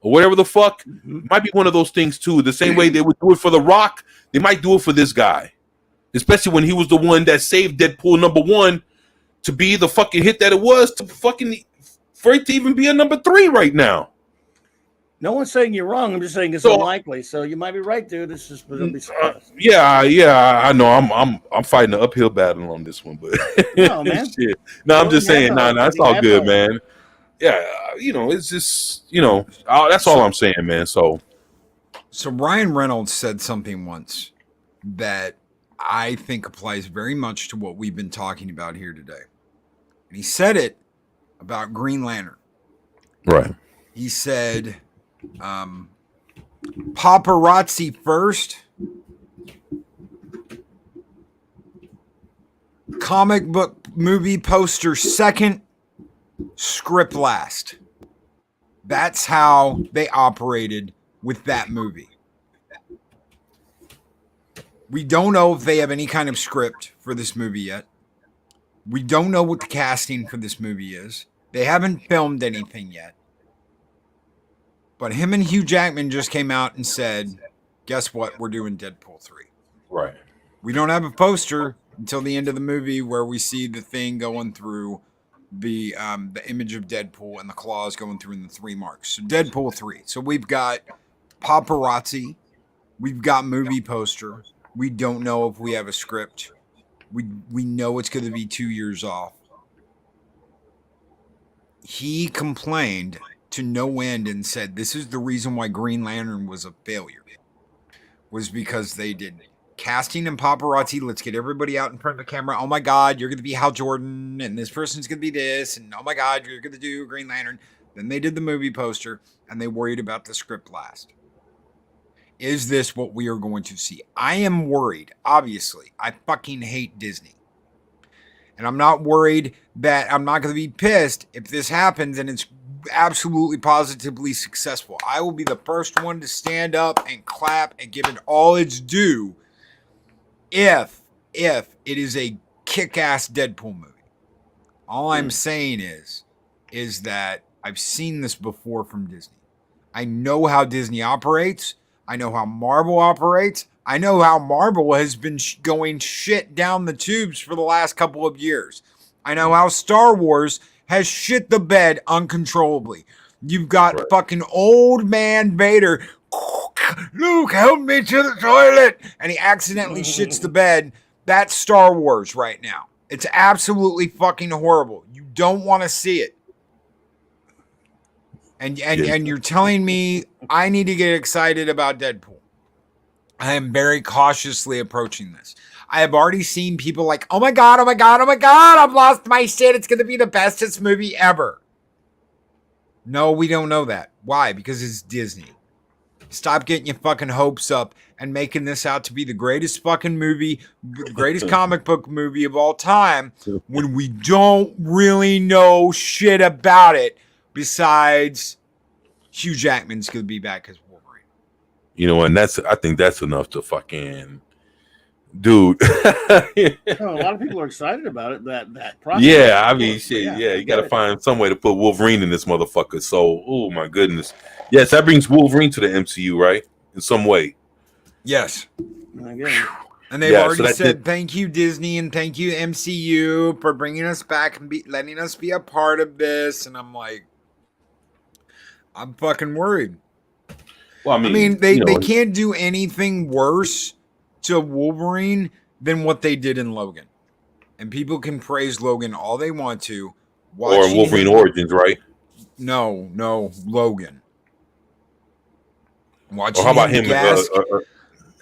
or whatever the fuck. It might be one of those things too. The same way they would do it for The Rock, they might do it for this guy. Especially when he was the one that saved Deadpool #1 to be the fucking hit that it was, for it to even be a #3 right now. No one's saying you're wrong. I'm just saying it's unlikely. So you might be right, dude. It's just yeah. I know. I'm fighting an uphill battle on this one, but no, man. Shit. No, I'm just saying. No, it's all good, man. Yeah, it's just that's all I'm saying, man. So Ryan Reynolds said something once that I think applies very much to what we've been talking about here today. And he said it about Green Lantern. Right. He said, paparazzi first, comic book movie poster second, script last. That's how they operated with that movie. We don't know if they have any kind of script for this movie yet. We don't know what the casting for this movie is. They haven't filmed anything yet. But him and Hugh Jackman just came out and said, guess what? We're doing Deadpool 3. Right. We don't have a poster until the end of the movie where we see the thing going through the image of Deadpool and the claws going through in the 3 marks. So Deadpool 3. So we've got paparazzi. We've got movie poster. We don't know if we have a script. We know it's going to be 2 years off. He complained to no end and said this is the reason why Green Lantern was a failure. Was because they did casting and paparazzi. Let's get everybody out in front of the camera. Oh my God, you're going to be Hal Jordan and this person's going to be this. And oh my God, you're going to do Green Lantern. Then they did the movie poster and they worried about the script last. Is this what we are going to see? I am worried. Obviously, I fucking hate Disney. And I'm not worried that I'm not going to be pissed if this happens and it's absolutely positively successful. I will be the first one to stand up and clap and give it all its due if if it is a kick-ass Deadpool movie. All I'm saying is that I've seen this before from Disney. I know how Disney operates. I know how Marvel operates. I know how Marvel has been going shit down the tubes for the last couple of years. I know how Star Wars has shit the bed uncontrollably. You've got fucking old man Vader. Luke, help me to the toilet. And he accidentally shits the bed. That's Star Wars right now. It's absolutely fucking horrible. You don't want to see it. And you're telling me I need to get excited about Deadpool. I am very cautiously approaching this. I have already seen people like, oh my God, I've lost my shit. It's going to be the bestest movie ever. No, we don't know that. Why? Because it's Disney. Stop getting your fucking hopes up and making this out to be the greatest fucking movie, greatest comic book movie of all time when we don't really know shit about it besides Hugh Jackman's going to be back as Wolverine. You know, and I think that's enough to fucking... Dude. A lot of people are excited about it. That process. Yeah, I mean, shit. Yeah, you got to find some way to put Wolverine in this motherfucker. So, oh my goodness. Yes, that brings Wolverine to the MCU, right? In some way. Yes. Again. And they've already said thank you, Disney, and thank you, MCU, for bringing us back and letting us be a part of this. And I'm like, I'm fucking worried. Well, I mean they can't do anything worse to Wolverine than what they did in Logan. And people can praise Logan all they want to. Or Wolverine Origins, right? No, Logan. Watching or how about him?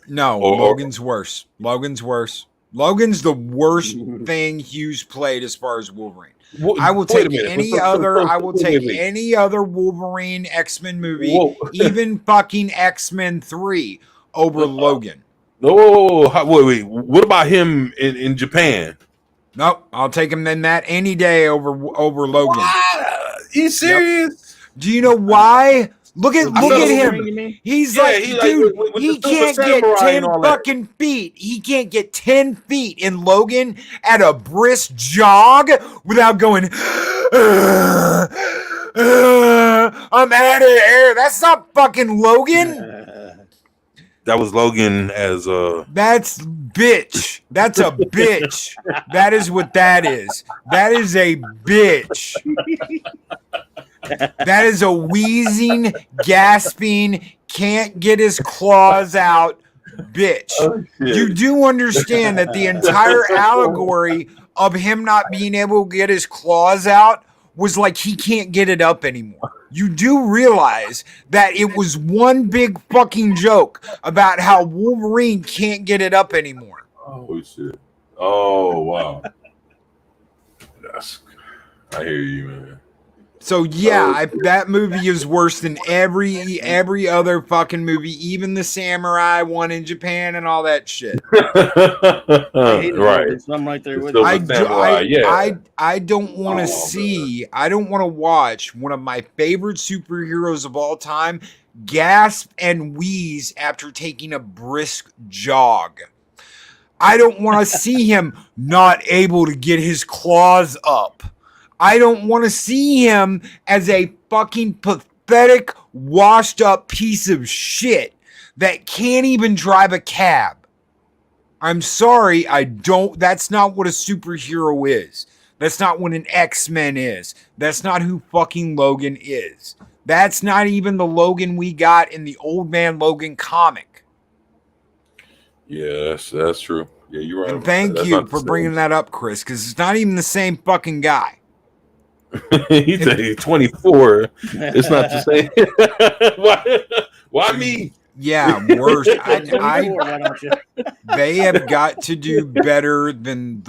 Logan's worse. Logan's worse. Logan's the worst thing Hughes played as far as Wolverine. I will take any other Wolverine X-Men movie, even fucking X-Men 3 over Logan. No, wait. What about him in Japan? Nope, I'll take him in that any day over Logan. What? You serious? Yep. Do you know why? Look at him. He's he can't get 10 fucking feet. He can't get 10 feet in Logan at a brisk jog without going, I'm out of here. That's not fucking Logan. That was Logan as That's bitch. That's a bitch. That is what that is. That is a bitch. That is a wheezing, gasping, can't get his claws out bitch. Oh, you do understand that the entire allegory of him not being able to get his claws out was like he can't get it up anymore. You do realize that it was one big fucking joke about how Wolverine can't get it up anymore. Oh shit. Oh wow. I hear you, man. So yeah, that movie is worse than every other fucking movie, even the samurai one in Japan and all that shit. Right. I'm right there with I don't want to see. I don't want to watch one of my favorite superheroes of all time gasp and wheeze after taking a brisk jog. I don't want to see him not able to get his claws up. I don't want to see him as a fucking pathetic, washed up piece of shit that can't even drive a cab. I'm sorry, that's not what a superhero is. That's not what an X-Men is. That's not who fucking Logan is. That's not even the Logan we got in the Old Man Logan comic. Yeah, that's true. Yeah, you're right. And thank you for bringing that up, Chris, because it's not even the same fucking guy. He's 24. It's not the same. Why me? Yeah, worse. They have got to do better than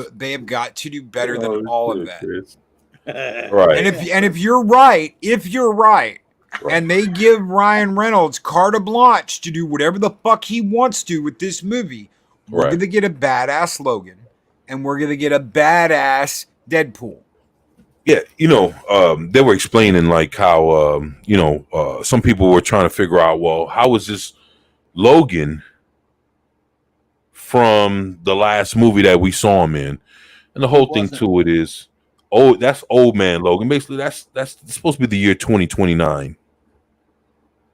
all of that. Right. And if you're right, and they give Ryan Reynolds carte blanche to do whatever the fuck he wants to with this movie, we're gonna get a badass Logan, and we're gonna get a badass Deadpool. Yeah, they were explaining like how some people were trying to figure out, well, how is this Logan from the last movie that we saw him in. And the whole thing to it is, that's old man Logan. Basically, that's supposed to be the year 2029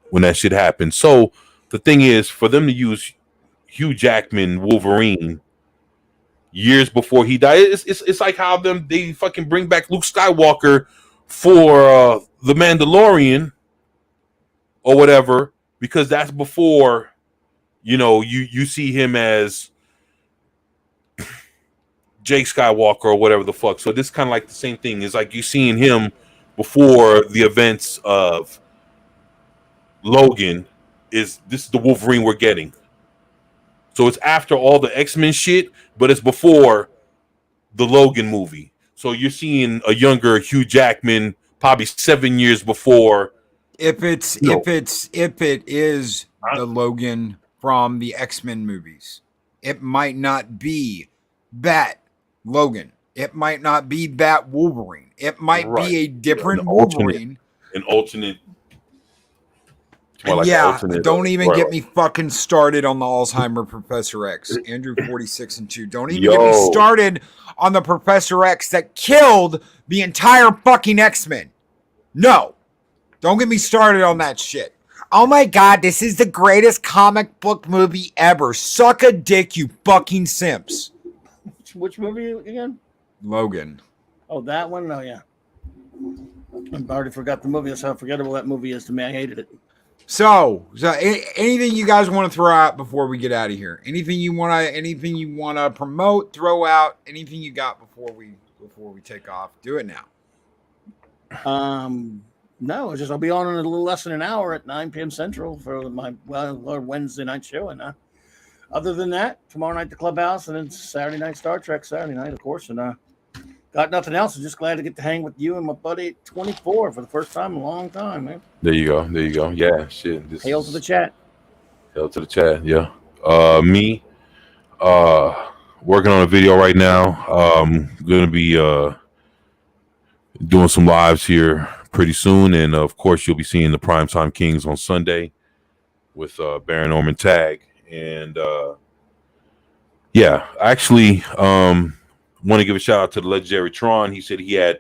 when that shit happened. So the thing is, for them to use Hugh Jackman Wolverine years before he died, it's like how they fucking bring back Luke Skywalker for the Mandalorian or whatever, because that's before you see him as Jake Skywalker or whatever the fuck. So this kind of like the same thing. It's like you seeing him before the events of Logan. This is the Wolverine we're getting. So it's after all the X-Men shit, but it's before the Logan movie. So you're seeing a younger Hugh Jackman, probably 7 years before. If it is the Logan from the X-Men movies, it might not be that Logan. It might not be that Wolverine. It might be a different Wolverine. An alternate. Don't even get me fucking started on the Alzheimer Professor X. Andrew 46 and 2. Don't even get me started on the Professor X that killed the entire fucking X-Men. No. Don't get me started on that shit. Oh my god, this is the greatest comic book movie ever. Suck a dick, you fucking simps. Which movie again? Logan. Oh, that one? Oh, yeah. I already forgot the movie. That's how forgettable that movie is to me. I hated it. So anything you guys want to throw out before we get out of here? Anything you want to promote, throw out, anything you got before we take off? Do it now. No, it's just I'll be on in a little less than an hour at 9 p.m. Central for my Wednesday night show. And other than that, tomorrow night the Clubhouse, and then Saturday night Star Trek Saturday night, of course. And got nothing else. I'm just glad to get to hang with you and my buddy 24 for the first time in a long time, man. There you go. Yeah, shit. Hail to the chat. Hail to the chat. Yeah. Me, working on a video right now. Gonna be doing some lives here pretty soon, and of course you'll be seeing the Primetime Kings on Sunday with Baron Norman Tag. And yeah, actually want to give a shout out to the legendary Tron. He said he had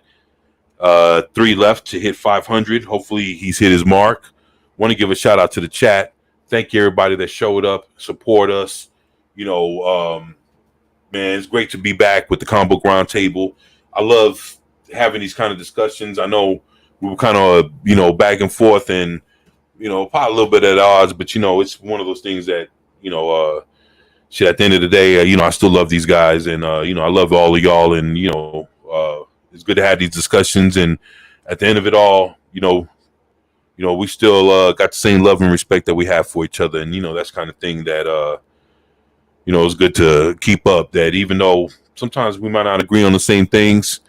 3 left to hit 500. Hopefully he's hit his mark. Want to give a shout out to the chat. Thank you everybody that showed up, support us. Man, it's great to be back with the Comic Book Roundtable. I love having these kind of discussions. I know we were kind of back and forth and probably a little bit at odds, but it's one of those things that shit, at the end of the day, I still love these guys, and I love all of y'all, and it's good to have these discussions. And at the end of it all, we still got the same love and respect that we have for each other, and that's kind of thing that it's good to keep up. That even though sometimes we might not agree on the same things,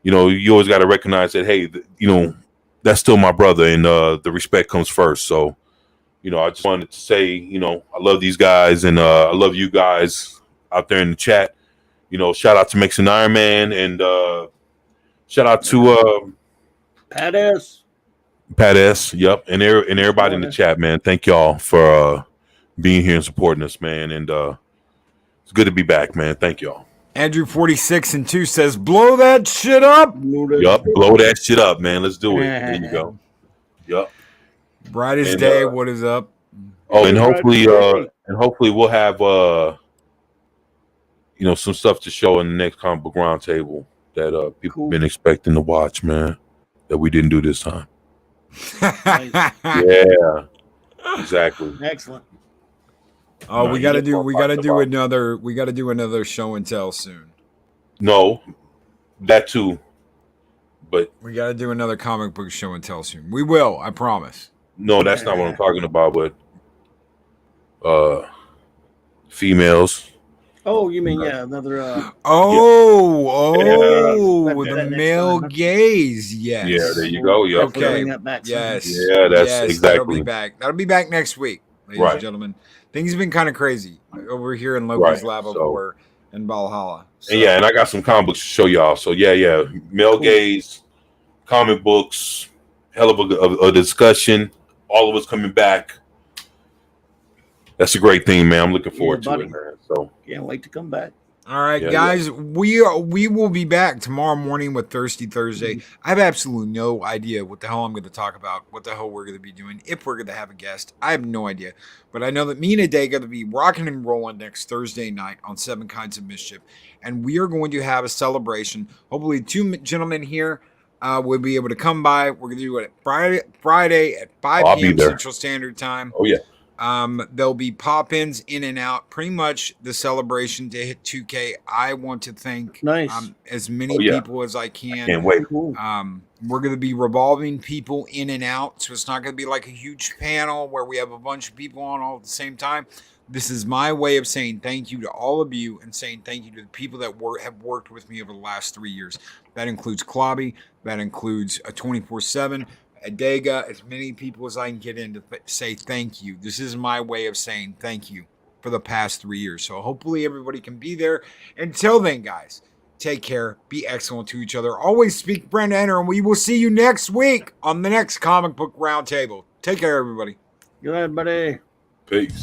you always got to recognize that, hey, that's still my brother, and the respect comes first. So. I just wanted to say, I love these guys, and I love you guys out there in the chat. Shout out to Mixing Iron Man, and shout out to Pat S. Yep, and everybody in the chat, man. Thank y'all for being here and supporting us, man. And it's good to be back, man. Thank y'all. Andrew 46 and 2 says, "Blow that shit up." Yup, blow that shit up, man. Let's do it. There you go. Yup. Brightest day. What is up? Oh, and hopefully we'll have some stuff to show in the next Comic Book Roundtable that people have been expecting to watch, man. That we didn't do this time. Yeah, exactly. Excellent. Oh, we gotta do another show and tell soon. No, that too. But we gotta do another comic book show and tell soon. We will, I promise. No, that's not what I'm talking about, but females. Oh, you mean another the male gaze. Yes. Yeah, there you go. Yeah. Okay. Yes. Yeah, that's exactly. That'll be back next week, ladies and gentlemen. Things have been kind of crazy over here in Loki's lab over in Valhalla. So. And I got some comic books to show y'all. So yeah. Male gaze, comic books, hell of a discussion. All of us coming back. That's a great thing, man. I'm looking Yeah, forward to buddy. it, man. So Can't wait to come back. All right, Yeah, guys, we will be back tomorrow morning with Thirsty Thursday. I have absolutely no idea what the hell I'm going to talk about, what the hell we're going to be doing, if we're going to have a guest. I have no idea. But I know that me and Ade are going to be rocking and rolling next Thursday night on 7 Kinds of Mischief. And we are going to have a celebration. Hopefully 2 gentlemen here will be able to come by. We're going to do it Friday at 5 I'll be p.m. there. Central Standard Time. oh yeah. There'll be pop-ins in and out. Pretty much the celebration to hit 2K. I want to thank Nice. as many Oh, yeah. people as I can. Can't wait. Cool. We're going to be revolving people in and out, so it's not going to be like a huge panel where we have a bunch of people on all at the same time. This is my way of saying thank you to all of you and saying thank you to the people that have worked with me over the last 3 years. That includes Klobby. That includes a 24/7. Adega, as many people as I can get in to say thank you. This is my way of saying thank you for the past 3 years. So hopefully everybody can be there. Until then, guys, take care. Be excellent to each other. Always speak Brenda Enter, and we will see you next week on the next Comic Book Roundtable. Take care, everybody. Good night, buddy. Peace.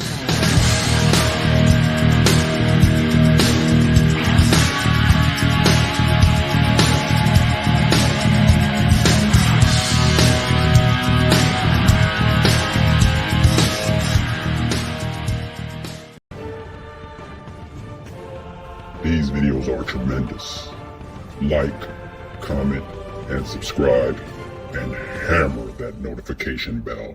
These videos are tremendous. Like, comment, and subscribe, and hammer that notification bell.